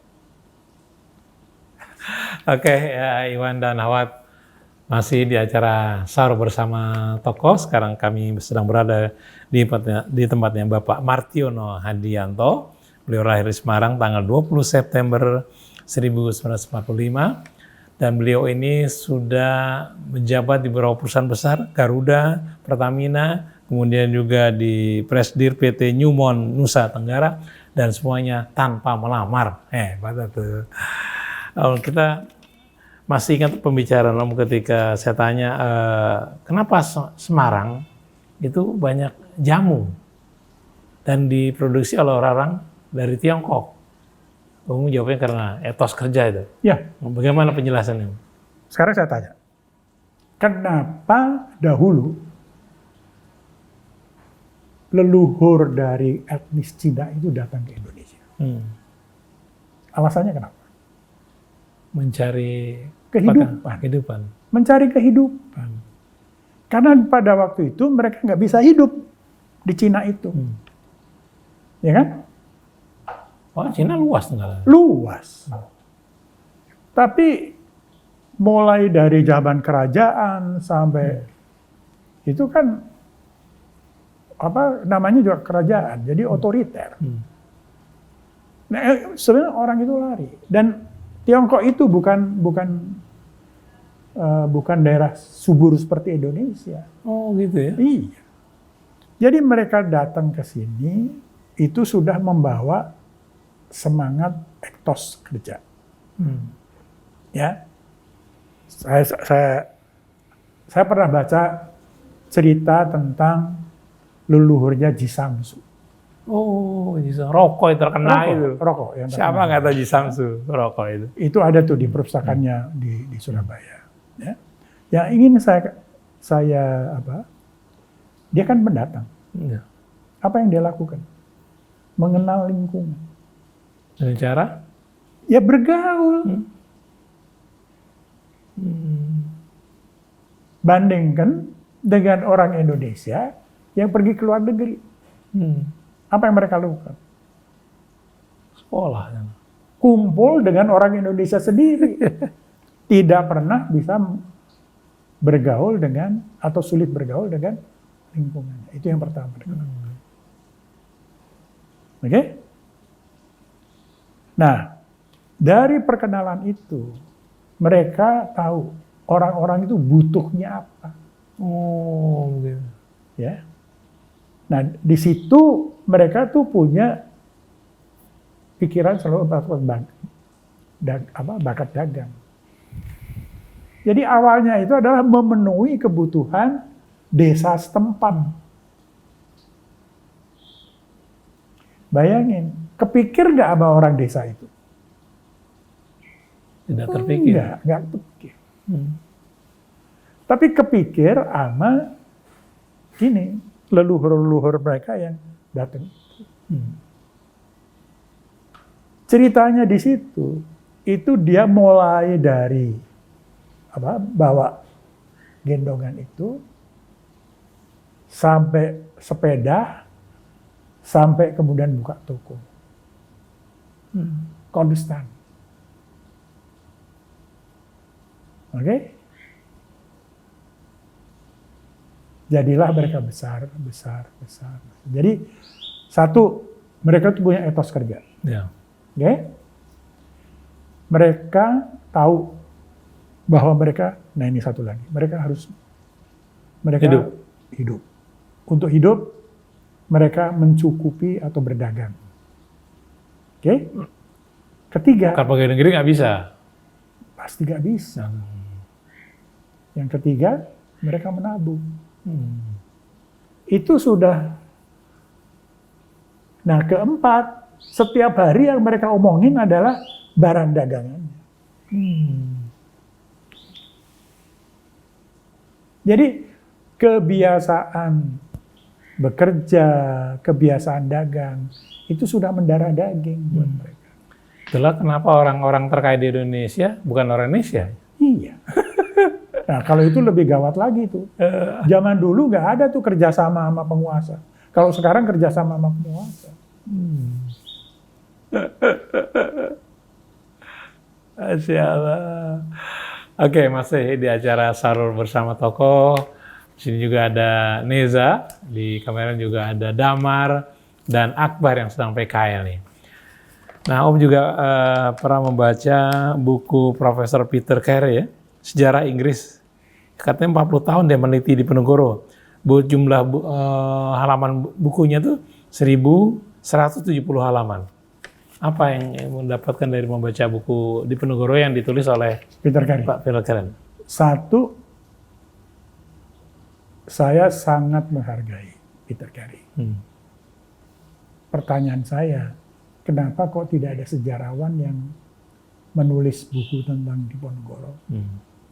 Speaker 2: Oke, ya, Iwan dan Awad masih di acara Sahur Bersama Tokoh. Sekarang kami sedang berada di tempatnya Bapak Martiono Hadianto. Beliau lahir di Semarang tanggal 20 September 1945. Dan beliau ini sudah menjabat di beberapa perusahaan besar, Garuda, Pertamina, kemudian juga di Presidir PT Newmont Nusa Tenggara, dan semuanya tanpa melamar. Pada tuh. Kita masih ingat pembicaraan Om ketika saya tanya, kenapa Semarang itu banyak jamu dan diproduksi oleh orang-orang dari Tiongkok? Om jawabnya karena etos kerja itu.
Speaker 1: Ya.
Speaker 2: Bagaimana penjelasannya?
Speaker 1: Sekarang saya tanya, kenapa dahulu leluhur dari etnis Cina itu datang ke Indonesia? Alasannya kenapa?
Speaker 2: Mencari
Speaker 1: kehidupan. Mencari kehidupan. Karena pada waktu itu mereka nggak bisa hidup di Cina itu. Ya kan?
Speaker 2: Oh, Cina luas enggak?
Speaker 1: Luas. Tapi mulai dari zaman kerajaan sampai itu kan namanya juga kerajaan, jadi otoriter. Nah, sebenarnya orang itu lari. Dan Tiongkok itu bukan daerah subur seperti Indonesia.
Speaker 2: Oh gitu ya?
Speaker 1: Iya. Jadi mereka datang ke sini itu sudah membawa semangat etos kerja. Ya, saya pernah baca cerita tentang leluhurnya Ji Samsu.
Speaker 2: Oh, rokok yang terkenal itu.
Speaker 1: Rokok yang terkenal.
Speaker 2: Siapa nggak tahu Ji Samsu rokok itu?
Speaker 1: Itu ada tuh di perpustakaannya di Surabaya. Ya. Yang ingin saya dia kan pendatang. Apa yang dia lakukan? Mengenal lingkungan.
Speaker 2: Dengan cara?
Speaker 1: Ya bergaul. Bandingkan dengan orang Indonesia yang pergi ke luar negeri. Apa yang mereka lakukan?
Speaker 2: Sekolah.
Speaker 1: Kumpul dengan orang Indonesia sendiri. Tidak pernah bisa bergaul dengan, atau sulit bergaul dengan lingkungannya. Itu yang pertama. Oke? Nah, dari perkenalan itu, mereka tahu orang-orang itu butuhnya apa.
Speaker 2: Oh, gitu.
Speaker 1: Ya. Nah, di situ mereka tuh punya pikiran selalu bakat dagang. Jadi awalnya itu adalah memenuhi kebutuhan desa setempat. Bayangin, kepikir nggak sama orang desa itu?
Speaker 2: Tidak terpikir.
Speaker 1: Nggak terpikir. Tapi kepikir sama ini, leluhur-leluhur mereka yang datang. Ceritanya di situ, itu dia mulai dari bawa gendongan itu, sampai sepeda, sampai kemudian buka toko. Konstan. Oke? Jadilah mereka besar. Jadi satu, mereka tuh punya etos kerja.
Speaker 2: Ya.
Speaker 1: Oke? Mereka tahu bahwa mereka, nah ini satu lagi, mereka hidup. Untuk hidup, mereka mencukupi atau berdagang. Oke? Ketiga,
Speaker 2: Bukan pegawai negeri nggak bisa.
Speaker 1: pasti nggak bisa. Yang ketiga, mereka menabung. Itu sudah. Nah, keempat, setiap hari yang mereka omongin adalah barang dagangannya. Jadi kebiasaan bekerja, kebiasaan dagang, itu sudah mendarah daging buat mereka.
Speaker 2: Itulah kenapa orang-orang terkaya di Indonesia bukan orang Indonesia.
Speaker 1: Iya. Nah, kalau itu lebih gawat lagi tuh. Zaman dulu nggak ada tuh kerjasama sama penguasa. Kalau sekarang kerjasama sama penguasa.
Speaker 2: Masya Allah. Oke, masih di acara Sahur Bersama Tokoh. Di sini juga ada Neza, di kamera juga ada Damar dan Akbar yang sedang PKL nih. Nah, Om juga pernah membaca buku Profesor Peter Carey ya, Sejarah Inggris. Katanya 40 tahun dia meneliti di Diponegoro. Jumlah halaman bukunya tuh 1170 halaman. Apa yang mendapatkan dari membaca buku Diponegoro yang ditulis oleh
Speaker 1: Peter Carey.
Speaker 2: Pak Peter Carey?
Speaker 1: Satu, saya sangat menghargai Peter Carey. Pertanyaan saya, kenapa kok tidak ada sejarawan yang menulis buku tentang Diponegoro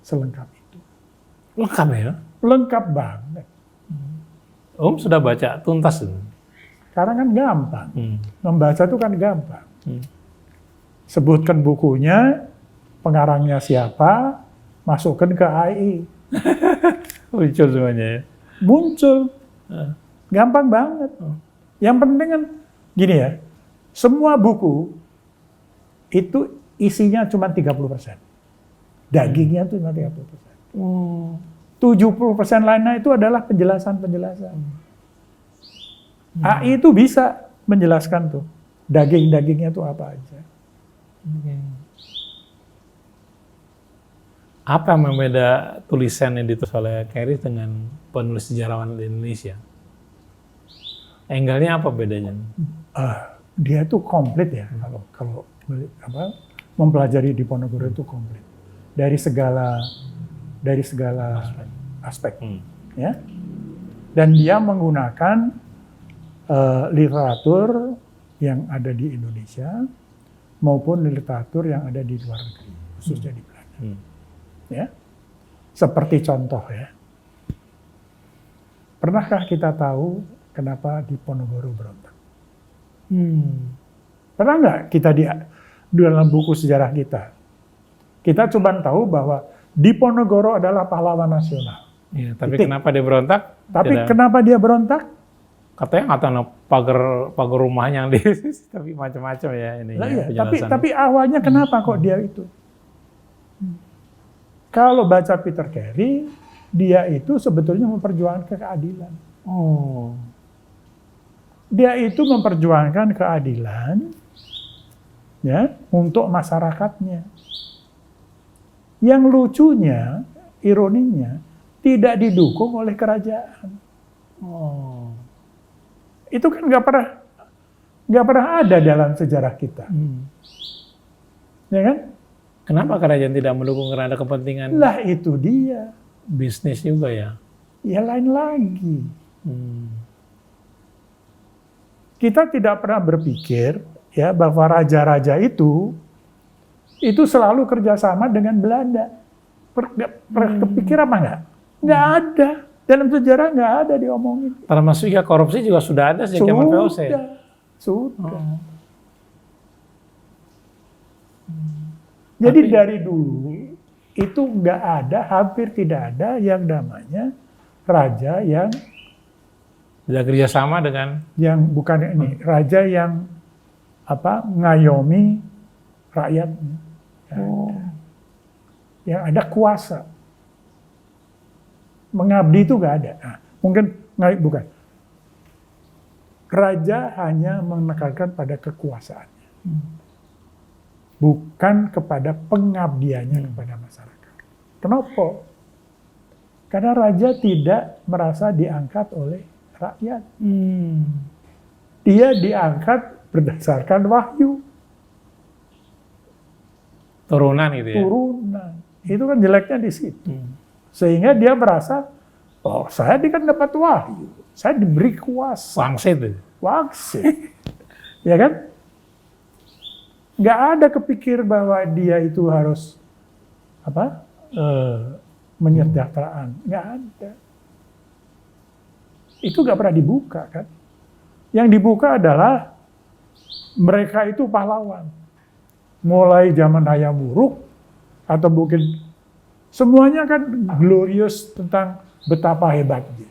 Speaker 1: selengkap itu?
Speaker 2: Lengkap ya?
Speaker 1: Lengkap banget.
Speaker 2: Om sudah baca tuntas?
Speaker 1: Karena kan gampang. Membaca itu kan gampang. Sebutkan bukunya, pengarangnya siapa, masukkan ke AI.
Speaker 2: Muncul semuanya ya?
Speaker 1: Muncul. Gampang banget. Yang penting kan, gini ya, semua buku itu isinya cuma 30%. Dagingnya cuma 30%. 70% lainnya itu adalah penjelasan-penjelasan. AI itu bisa menjelaskan tuh, daging-dagingnya tuh apa aja.
Speaker 2: Apa yang membeda tulisan yang ditulis oleh Carey dengan penulis sejarawan di Indonesia? Angle-nya apa bedanya?
Speaker 1: Dia tuh komplit ya, kalau mempelajari Diponegoro itu komplit dari segala aspek. Ya. Dan dia menggunakan literatur yang ada di Indonesia maupun literatur yang ada di luar negeri, khususnya di Belanda. Ya. Seperti contoh ya. Pernahkah kita tahu kenapa Diponegoro berontak? Pernah nggak kita di dalam buku sejarah kita coba tahu bahwa Diponegoro adalah pahlawan nasional.
Speaker 2: Ya, tapi kenapa dia berontak?
Speaker 1: Kenapa dia berontak?
Speaker 2: Katanya pagar rumahnya yang di tapi macam-macam ya ini.
Speaker 1: Ya, tapi awalnya kenapa kok dia itu? Kalau baca Peter Carey, dia itu sebetulnya memperjuangkan keadilan. Dia itu memperjuangkan keadilan ya untuk masyarakatnya. Yang lucunya, ironinya, tidak didukung oleh kerajaan. Itu kan nggak pernah ada dalam sejarah kita, ya kan?
Speaker 2: Kenapa kerajaan tidak mendukung karena ada kepentingan?
Speaker 1: Lah itu dia.
Speaker 2: Bisnis juga ya?
Speaker 1: Ya lain lagi. Kita tidak pernah berpikir ya bahwa raja-raja itu selalu kerjasama dengan Belanda. Pernah kepikir apa enggak? Nggak ada. Dalam sejarah nggak ada diomongin.
Speaker 2: Termasuk ya korupsi juga sudah ada sejak zaman VOC.
Speaker 1: Sudah. Jadi dari dulu itu nggak ada, hampir tidak ada yang namanya raja yang
Speaker 2: tidak kerjasama dengan
Speaker 1: yang bukan ini, raja yang ngayomi rakyatnya. Yang ada kuasa. Mengabdi itu nggak ada. Nah, mungkin bukan. Raja hanya menekankan pada kekuasaannya. Bukan kepada pengabdiannya kepada masyarakat. Kenapa? Karena raja tidak merasa diangkat oleh rakyat. Dia diangkat berdasarkan wahyu.
Speaker 2: Turunan gitu ya.
Speaker 1: Turunan. Itu kan jeleknya di situ. Sehingga dia merasa, oh saya kan dapat wahyu. Saya diberi kuasa.
Speaker 2: Wangsit itu.
Speaker 1: Wangsit. Ya kan? Nggak ada kepikir bahwa dia itu harus menyejahteraan. Nggak ada. Itu nggak pernah dibuka kan. Yang dibuka adalah mereka itu pahlawan. Mulai zaman Hayam Wuruk atau mungkin semuanya kan glorious tentang betapa hebatnya.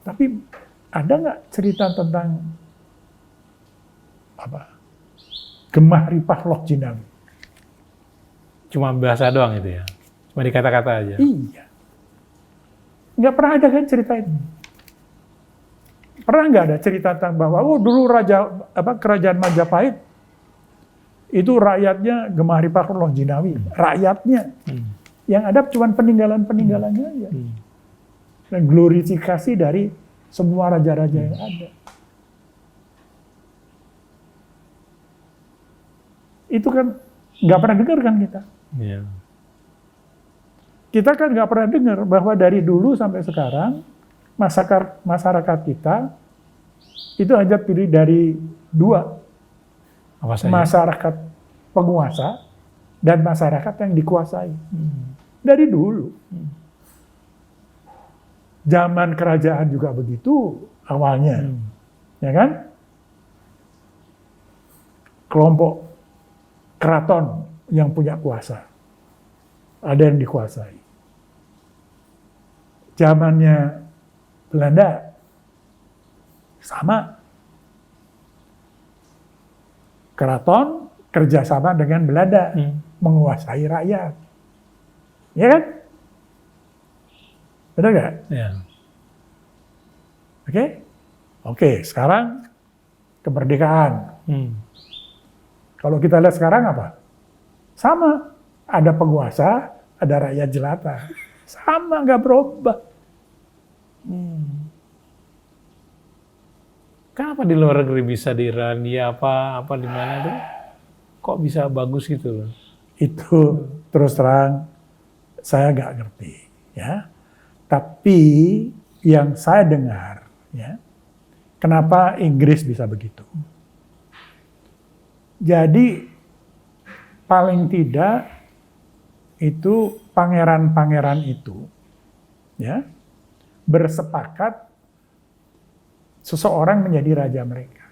Speaker 1: Tapi ada nggak cerita tentang Gemah Ripah Lok Jinawi?
Speaker 2: Cuma bahasa doang itu ya. Cuma dikata-kata aja.
Speaker 1: Iya. Nggak pernah ada kan cerita ini. Pernah nggak ada cerita tentang bahwa dulu kerajaan Majapahit itu rakyatnya Gemah Ripah Lok Jinawi, rakyatnya. Yang ada cuma peninggalan-peninggalannya aja. Dan glorifikasi dari semua raja-raja yang ada. Itu kan nggak pernah dengar kan kita.
Speaker 2: Yeah.
Speaker 1: Kita kan nggak pernah dengar bahwa dari dulu sampai sekarang masyarakat kita itu hanya terdiri dari dua.
Speaker 2: Apa saja?
Speaker 1: Masyarakat penguasa dan masyarakat yang dikuasai. Dari dulu. Zaman kerajaan juga begitu awalnya. Ya kan? Kelompok keraton yang punya kuasa. Ada yang dikuasai. Zamannya Belanda sama. Keraton kerjasama dengan Belanda menguasai rakyat. Ya kan? Benar nggak?
Speaker 2: Ya.
Speaker 1: Oke, sekarang kemerdekaan. Kalau kita lihat sekarang apa? Sama. Ada penguasa, ada rakyat jelata. Sama, nggak berubah.
Speaker 2: Kenapa di luar negeri bisa di Irlandia apa di mana tuh? Kok bisa bagus gitu loh?
Speaker 1: Itu terus terang saya nggak ngerti, ya. Tapi yang saya dengar, ya, kenapa Inggris bisa begitu? Jadi paling tidak itu pangeran-pangeran itu, ya, bersepakat seseorang menjadi raja mereka.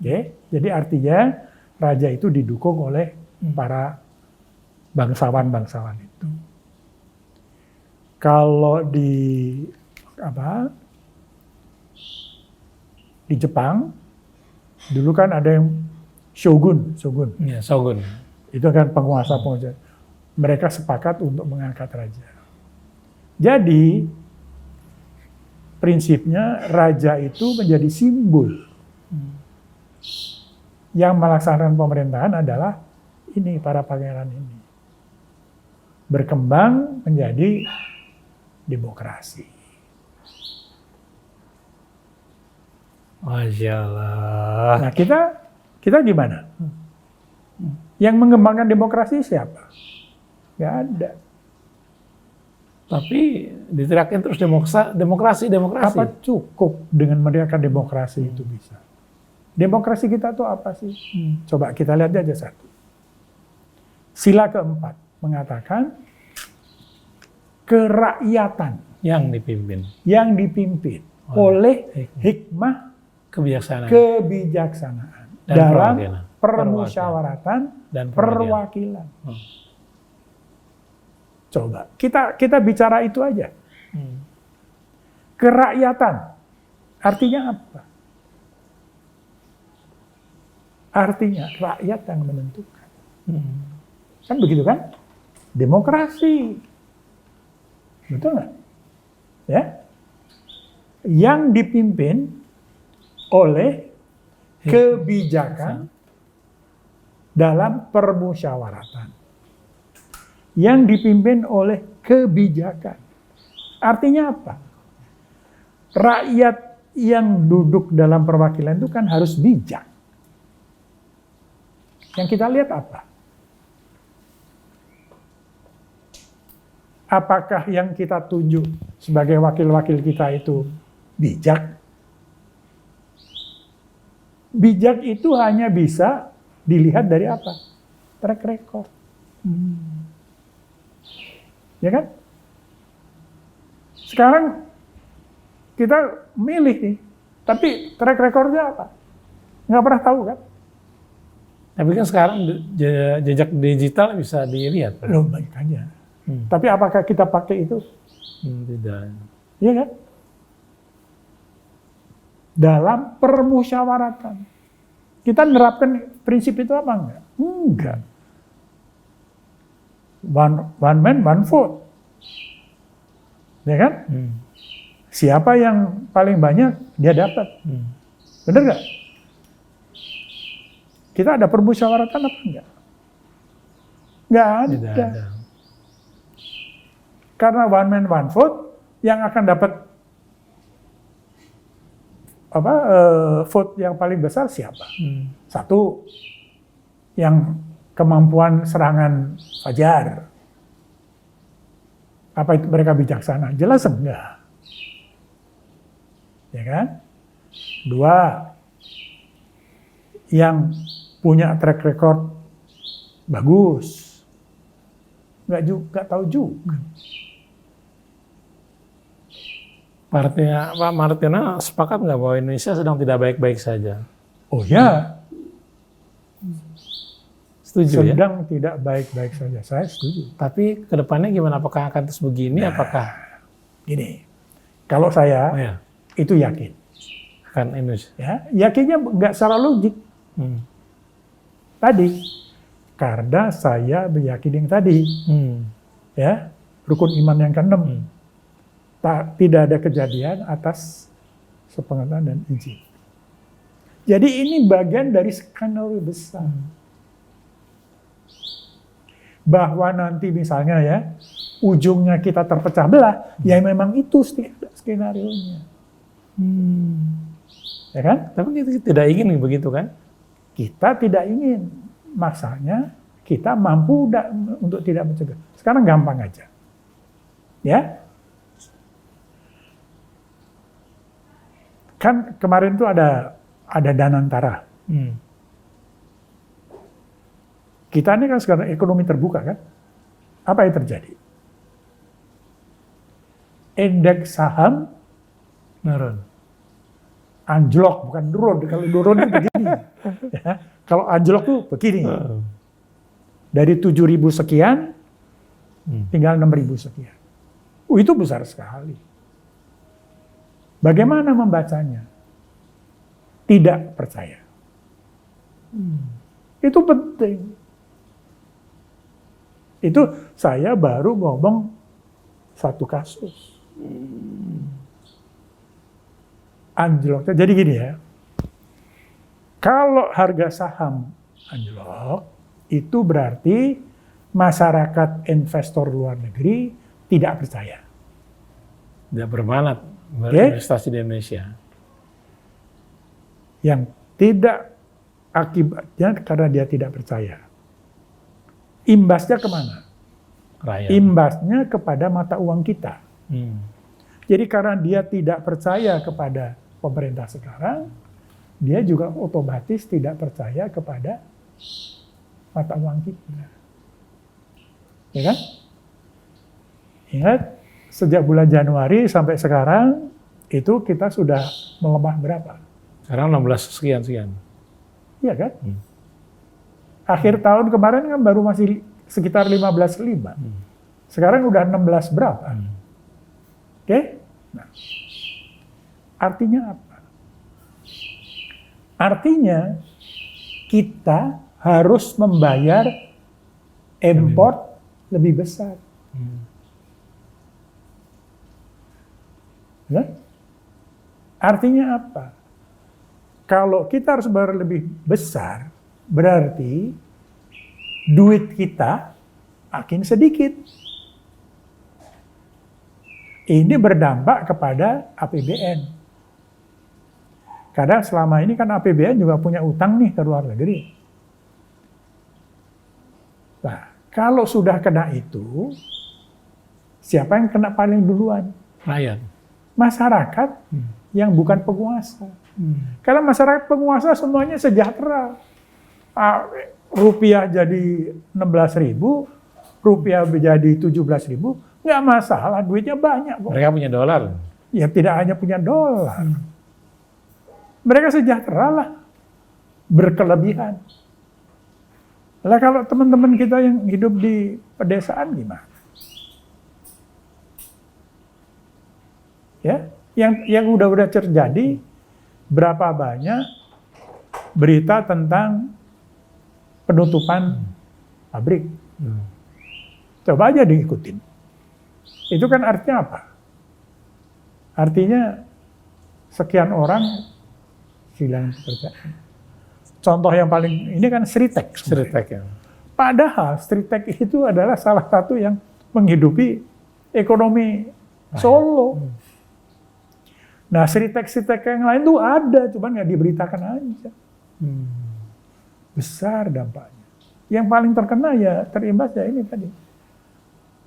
Speaker 1: Oke, jadi artinya raja itu didukung oleh para bangsawan-bangsawan itu. Kalau di Jepang dulu kan ada yang shogun.
Speaker 2: Ya, shogun.
Speaker 1: Itu kan penguasa. Mereka sepakat untuk mengangkat raja. Jadi prinsipnya raja itu menjadi simbol. Yang melaksanakan pemerintahan adalah ini, para pangeran ini. Berkembang menjadi demokrasi.
Speaker 2: Masya Allah.
Speaker 1: Nah kita gimana? Yang mengembangkan demokrasi siapa? Nggak ada.
Speaker 2: Tapi diteriakin terus demokrasi.
Speaker 1: Apa cukup dengan meneriakkan demokrasi itu bisa? Demokrasi kita tuh apa sih? Coba kita lihat aja satu. Sila keempat mengatakan kerakyatan
Speaker 2: yang dipimpin
Speaker 1: oleh hikmah kebijaksanaan
Speaker 2: dan
Speaker 1: dalam permusyawaratan dan perwakilan. Coba kita bicara itu aja. Kerakyatan artinya apa? Artinya rakyat yang menentukan. Kan begitu kan? Demokrasi. Betul nggak? Ya. Yang dipimpin oleh kebijakan dalam permusyawaratan yang dipimpin oleh kebijakan. Artinya apa? Rakyat yang duduk dalam perwakilan itu kan harus bijak. Yang kita lihat apa? Apakah yang kita tunjuk sebagai wakil-wakil kita itu bijak? Bijak itu hanya bisa dilihat dari apa? Track record. Ya kan? Sekarang kita milih nih, tapi track recordnya apa? Nggak pernah tahu kan?
Speaker 2: Tapi kan sekarang jejak digital bisa dilihat.
Speaker 1: Loh, makanya. Tapi apakah kita pakai itu?
Speaker 2: Tidak.
Speaker 1: Iya kan? Dalam permusyawaratan. Kita menerapkan prinsip itu apa enggak? Enggak. One man, one vote. Ya kan? Siapa yang paling banyak, dia dapat. Benar nggak? Kita ada permusyawaratan apa enggak? Nggak ada.
Speaker 2: Tidak ada.
Speaker 1: Karena one man, one vote, yang akan dapat vote yang paling besar siapa? Satu, yang kemampuan serangan fajar. Apa itu mereka bijaksana? Jelas enggak. Ya kan? Dua, yang punya track record bagus. Nggak tahu juga.
Speaker 2: Pak Martina sepakat nggak bahwa Indonesia sedang tidak baik-baik saja?
Speaker 1: Oh ya,
Speaker 2: Setuju ya?
Speaker 1: sedang tidak baik-baik saja. Saya setuju.
Speaker 2: Tapi kedepannya gimana? Apakah akan terus begini? Apakah
Speaker 1: Gini, kalau saya
Speaker 2: ya,
Speaker 1: itu yakin.
Speaker 2: akan Indonesia?
Speaker 1: Ya, yakinnya nggak secara logik. Tadi, karena saya meyakini yang tadi, ya, rukun iman yang keenam. Tidak ada kejadian atas sepengetahuan dan izin. Jadi ini bagian dari skenario besar. Bahwa nanti misalnya ya, ujungnya kita terpecah belah, ya memang itu skenario-nya. Ya kan?
Speaker 2: Tapi kita tidak ingin begitu kan?
Speaker 1: Kita tidak ingin. Maksanya kita mampu untuk tidak mencegah. Sekarang gampang aja. Ya. Kan kemarin tuh ada Danantara. Kita ini kan sekarang ekonomi terbuka kan. Apa yang terjadi? Indeks saham
Speaker 2: Menurun.
Speaker 1: anjlok, bukan turun. Kalau turun itu begini. Ya, kalau anjlok tuh begini. Dari 7.000 sekian, tinggal 6.000 sekian. Itu besar sekali. Bagaimana membacanya? Tidak percaya. Itu penting. Itu saya baru ngomong satu kasus. Anjloknya. Jadi gini ya. Kalau harga saham anjlok, itu berarti masyarakat investor luar negeri tidak percaya.
Speaker 2: Tidak bermanfaat berinvestasi di Indonesia.
Speaker 1: Yang tidak akibatnya karena dia tidak percaya. Imbasnya kemana?
Speaker 2: Rakyat.
Speaker 1: Imbasnya kepada mata uang kita. Jadi karena dia tidak percaya kepada pemerintah sekarang, dia juga otomatis tidak percaya kepada mata uang kita. Ya kan? Ingat, sejak bulan Januari sampai sekarang, itu kita sudah melemah berapa?
Speaker 2: Sekarang 16 sekian.
Speaker 1: Iya kan? Akhir tahun kemarin kan baru masih sekitar 15,5. Sekarang udah 16 berapa? Oke? Nah, artinya apa? Artinya kita harus membayar import lebih besar. Ya? Artinya apa? Kalau kita harus bayar lebih besar, berarti duit kita makin sedikit. Ini berdampak kepada APBN. Karena selama ini kan APBN juga punya utang nih ke luar negeri. Nah, kalau sudah kena itu, siapa yang kena paling duluan?
Speaker 2: Rakyat.
Speaker 1: Masyarakat yang bukan penguasa. Karena masyarakat penguasa semuanya sejahtera. Rupiah jadi 16.000, rupiah menjadi 17.000, nggak masalah, duitnya banyak kok.
Speaker 2: Mereka punya dolar.
Speaker 1: Ya tidak hanya punya dolar. Mereka sejahtera lah, berkelebihan. Lah kalau teman-teman kita yang hidup di pedesaan gimana? Ya, yang udah terjadi, berapa banyak berita tentang penutupan pabrik. Coba aja diikutin. Itu kan artinya apa? Artinya sekian orang kehilangan pekerjaan. Contoh yang paling ini kan Sritek.
Speaker 2: Sritek ya.
Speaker 1: Padahal Sritek itu adalah salah satu yang menghidupi ekonomi Solo. Nah, Sritek yang lain tuh ada, cuman nggak diberitakan aja. Besar dampaknya. Yang paling terkena ya terimbas ya ini tadi.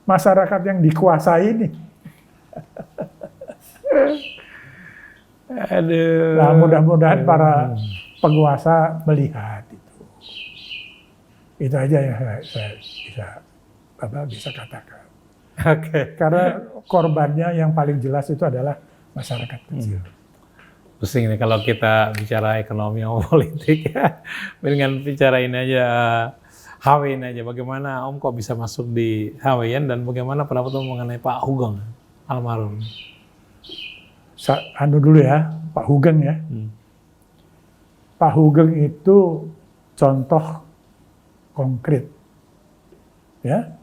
Speaker 1: Masyarakat yang dikuasai ini.
Speaker 2: Aduh.
Speaker 1: Nah, mudah-mudahan para penguasa melihat itu. Itu aja yang saya bisa katakan.
Speaker 2: Oke.
Speaker 1: Karena korbannya yang paling jelas itu adalah masyarakat kecil.
Speaker 2: Pusing nih kalau kita bicara ekonomi atau politik ya. Dengan bicara ini aja, HW ini aja. Bagaimana Om kok bisa masuk di HWN dan bagaimana pendapat Om mengenai Pak Hugeng almarhum?
Speaker 1: Anu dulu ya, Pak Hugeng ya. Pak Hugeng itu contoh konkret. Ya,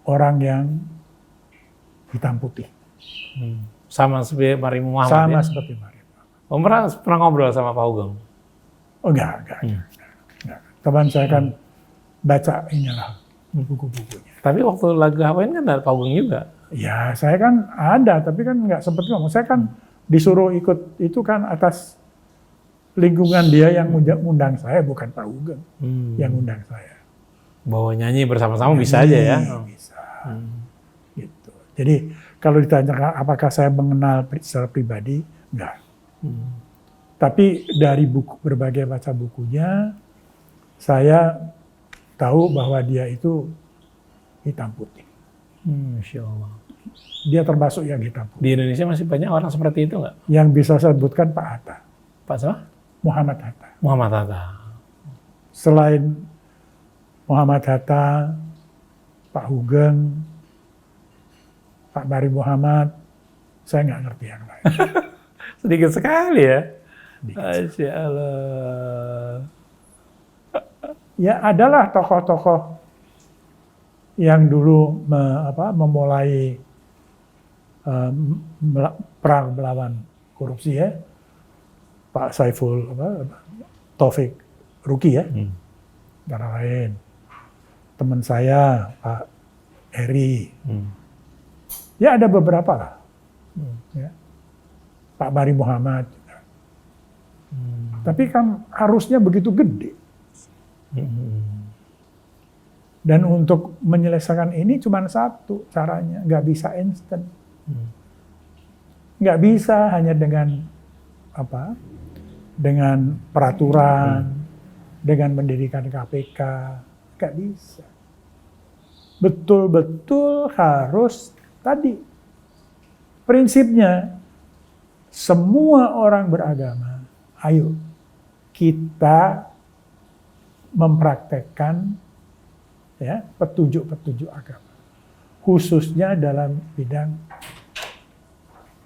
Speaker 1: orang yang hitam putih.
Speaker 2: Sama seperti Marie Muhammad.
Speaker 1: Sama
Speaker 2: ya?
Speaker 1: seperti Marie Muhammad.
Speaker 2: Om pernah ngobrol sama Pak Hugeng?
Speaker 1: Oh enggak. Teman saya kan baca inilah buku-bukunya.
Speaker 2: Tapi waktu lagu HWN kan ada Pak Hugeng juga.
Speaker 1: Ya, saya kan ada, tapi kan nggak sempat ngomong. Saya kan disuruh ikut itu kan atas lingkungan dia yang undang saya, bukan Pak Hugeng yang undang saya.
Speaker 2: Bawa nyanyi bersama-sama bisa aja ya?
Speaker 1: Bisa. Gitu. Jadi kalau ditanya apakah saya mengenal secara pribadi, enggak. Tapi dari berbagai baca bukunya, saya tahu bahwa dia itu hitam putih.
Speaker 2: Masya Allah.
Speaker 1: Dia termasuk yang hitam putih.
Speaker 2: Di Indonesia masih banyak orang seperti itu nggak?
Speaker 1: Yang bisa saya sebutkan Pak Hatta.
Speaker 2: Pak siapa?
Speaker 1: Muhammad Hatta.
Speaker 2: Muhammad Hatta.
Speaker 1: Selain Muhammad Hatta, Pak Hugeng, Pak Marie Muhammad, saya nggak ngerti yang lain.
Speaker 2: Sedikit sekali ya?
Speaker 1: Sedikit.
Speaker 2: Masya Allah.
Speaker 1: Ya adalah tokoh-tokoh yang dulu memulai perang melawan korupsi ya, Pak Saiful Taufik Ruki ya, antara lain. Teman saya Pak Heri, ya ada beberapa lah, ya. Pak Marie Muhammad juga. Tapi kan harusnya begitu gede. Dan untuk menyelesaikan ini cuma satu caranya, nggak bisa instan. Nggak bisa hanya dengan dengan peraturan, dengan mendirikan KPK, nggak bisa. Betul-betul harus tadi prinsipnya semua orang beragama, ayo kita mempraktekkan ya petunjuk-petunjuk agama, khususnya dalam bidang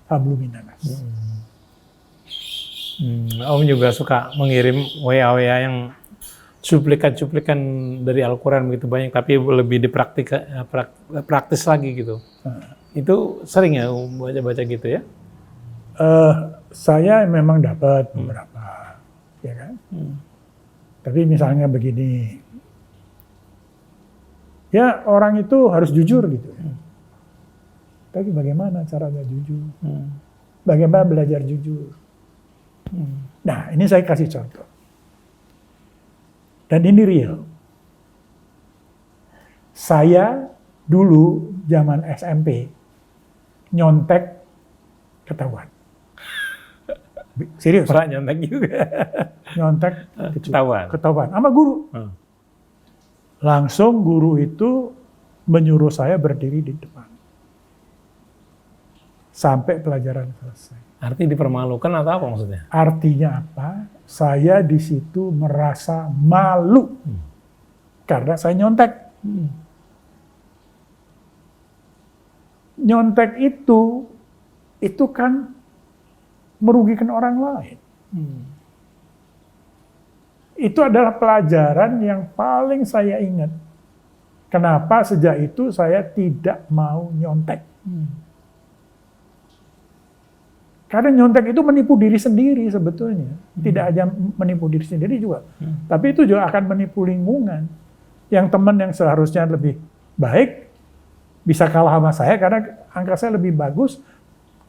Speaker 1: hablum minanas.
Speaker 2: Om juga suka mengirim WA yang cuplikan-cuplikan dari Al-Quran begitu banyak, tapi lebih praktis lagi gitu. Itu sering ya baca-baca gitu ya?
Speaker 1: Saya memang dapat beberapa, ya kan. Tapi misalnya begini, Ya orang itu harus jujur gitu. Tapi bagaimana caranya jujur? Bagaimana belajar jujur? Nah, ini saya kasih contoh. Dan ini real. Saya dulu zaman SMP nyontek ketahuan. Serius.
Speaker 2: Pernah nyontek juga.
Speaker 1: Nyontek ketahuan sama guru. Langsung guru itu menyuruh saya berdiri di depan. Sampai pelajaran selesai.
Speaker 2: Artinya dipermalukan atau apa maksudnya?
Speaker 1: Artinya apa? Saya di situ merasa malu. Karena saya nyontek. Nyontek itu kan merugikan orang lain. Itu adalah pelajaran yang paling saya ingat. Kenapa sejak itu saya tidak mau nyontek. Karena nyontek itu menipu diri sendiri sebetulnya. Tidak aja menipu diri sendiri juga. Tapi itu juga akan menipu lingkungan. Yang teman yang seharusnya lebih baik, bisa kalah sama saya karena angka saya lebih bagus.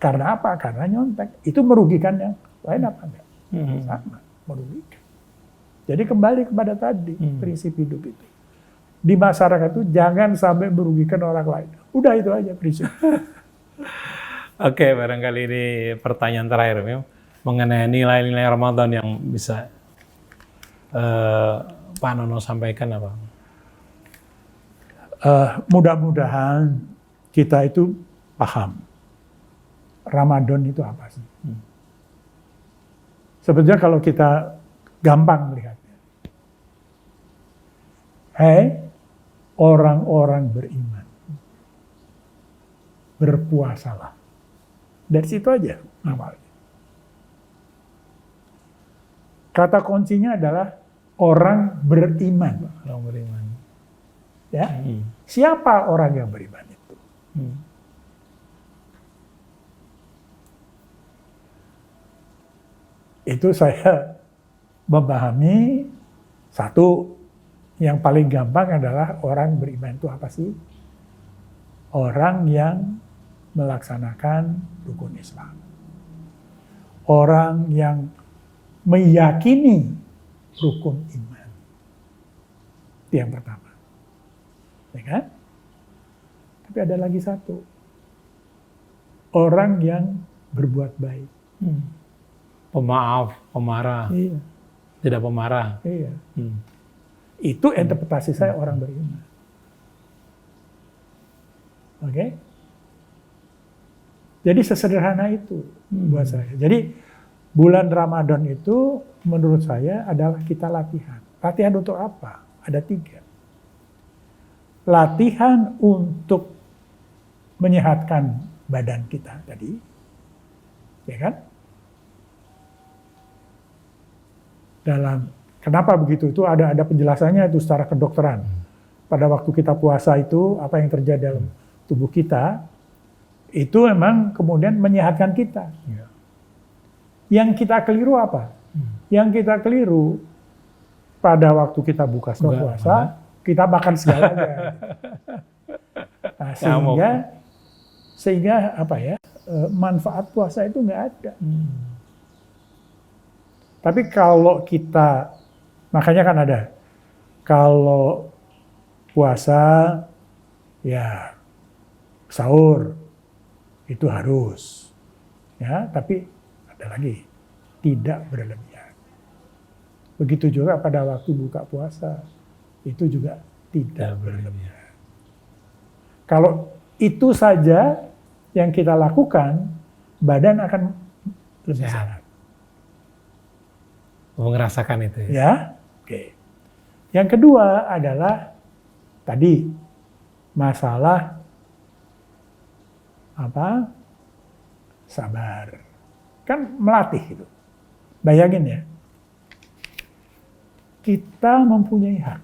Speaker 1: Karena apa? Karena nyontek. Itu merugikan yang lain apa enggak? Sama, merugikan. Jadi kembali kepada tadi, prinsip hidup itu. Di masyarakat itu jangan sampai merugikan orang lain. Udah itu aja prinsip.
Speaker 2: Oke, barangkali ini pertanyaan terakhir ya, mengenai nilai-nilai Ramadan yang bisa Pak Nono sampaikan apa?
Speaker 1: Mudah-mudahan kita itu paham Ramadan itu apa sih? Sebetulnya kalau kita gampang melihatnya, hai orang-orang beriman, berpuasalah. Dari situ aja awalnya. Kata kuncinya adalah orang beriman.
Speaker 2: Orang beriman.
Speaker 1: Ya, siapa orang yang beriman itu? Itu saya memahami satu yang paling gampang adalah orang beriman itu apa sih? Orang yang melaksanakan rukun Islam. Orang yang meyakini rukun iman. Itu yang pertama. Ya kan? Tapi ada lagi satu. Orang yang berbuat baik.
Speaker 2: Pemaaf, pemarah.
Speaker 1: Iya.
Speaker 2: Tidak pemarah.
Speaker 1: Iya. Itu interpretasi saya orang beriman. Oke? Jadi sesederhana itu buat saya. Jadi bulan Ramadan itu menurut saya adalah kita latihan. Latihan untuk apa? Ada 3. Latihan untuk menyehatkan badan kita tadi. Ya kan? Kenapa begitu? Itu ada penjelasannya itu secara kedokteran. Pada waktu kita puasa itu, apa yang terjadi dalam tubuh kita, itu memang kemudian menyehatkan kita. Yang kita keliru apa? Yang kita keliru, pada waktu kita buka puasa, kita makan segalanya. Nah, sehingga apa ya, manfaat puasa itu nggak ada. Tapi kalau kita, makanya kan ada, kalau puasa, ya sahur, itu harus. Ya, tapi ada lagi, tidak berlebihan. Begitu juga pada waktu buka puasa, itu juga tidak berlebihan. Kalau itu saja yang kita lakukan, badan akan lebih sehat.
Speaker 2: Merasakan itu.
Speaker 1: Ya, oke. Yang kedua adalah tadi masalah apa? Sabar. Kan melatih itu. Bayangin ya. Kita mempunyai hak.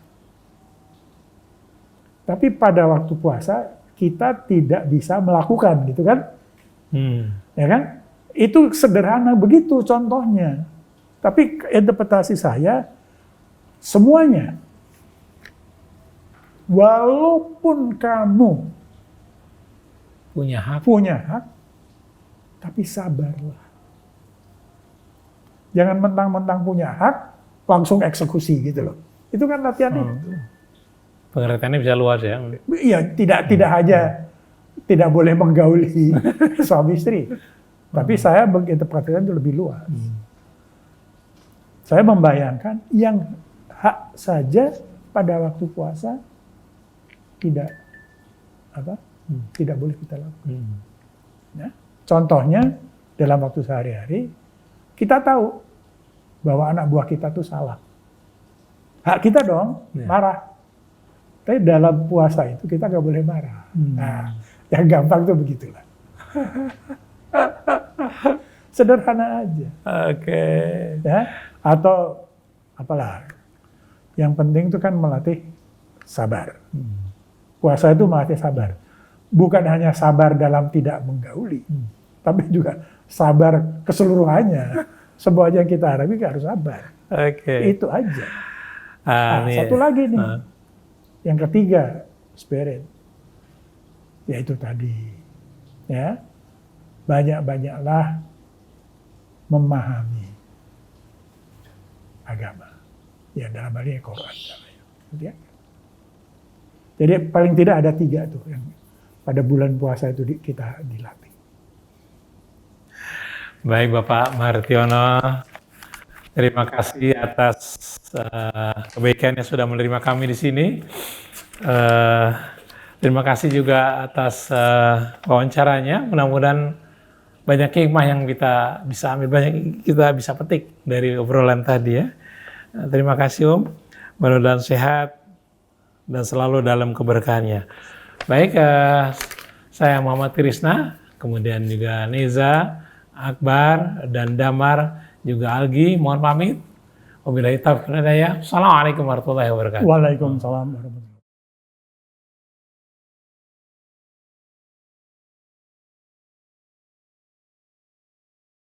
Speaker 1: Tapi pada waktu puasa kita tidak bisa melakukan gitu kan? Ya kan? Itu sederhana begitu contohnya. Tapi interpretasi saya semuanya walaupun kamu
Speaker 2: Punya hak.
Speaker 1: punya hak, tapi sabarlah. Jangan mentang-mentang punya hak, langsung eksekusi gitu loh. Itu kan latihan itu.
Speaker 2: Pengertiannya bisa luas ya.
Speaker 1: Iya, tidak aja tidak boleh menggauli suami istri. Tapi saya menginterpretasikan itu lebih luas. Saya membayangkan yang hak saja pada waktu puasa tidak boleh kita lakukan. Ya. Contohnya dalam waktu sehari-hari kita tahu bahwa anak buah kita tuh salah. Hak kita dong marah. Tapi dalam puasa itu kita nggak boleh marah. Nah, yang gampang tuh begitulah. Sederhana aja.
Speaker 2: Oke.
Speaker 1: Ya, atau apalah. Yang penting itu kan melatih sabar. Puasa itu melatih sabar. Bukan hanya sabar dalam tidak menggauli, tapi juga sabar keseluruhannya. Semua yang kita hadapi harus sabar.
Speaker 2: Oke.
Speaker 1: Itu aja. Satu lagi nih. Yang ketiga, spirit. Yaitu tadi. Ya. Banyak-banyaklah memahami agama. Ya, dalam hal ini Quran. Ya. Jadi paling tidak ada 3 tuh yang pada bulan puasa itu kita dilatih.
Speaker 2: Baik Bapak Martiono, terima kasih atas kebaikannya sudah menerima kami di sini. Terima kasih juga atas wawancaranya. Mudah-mudahan banyak hikmah yang kita bisa ambil, banyak kita bisa petik dari obrolan tadi ya. Terima kasih Om, mudah-mudahan sehat dan selalu dalam keberkahannya. Baik, saya Muhammad Krisna, kemudian juga Neza, Akbar, dan Damar, juga Algi, mohon pamit. Wabillahi taufiq wal hidayah. Assalamualaikum warahmatullahi wabarakatuh.
Speaker 1: Waalaikumsalam warahmatullahi wabarakatuh.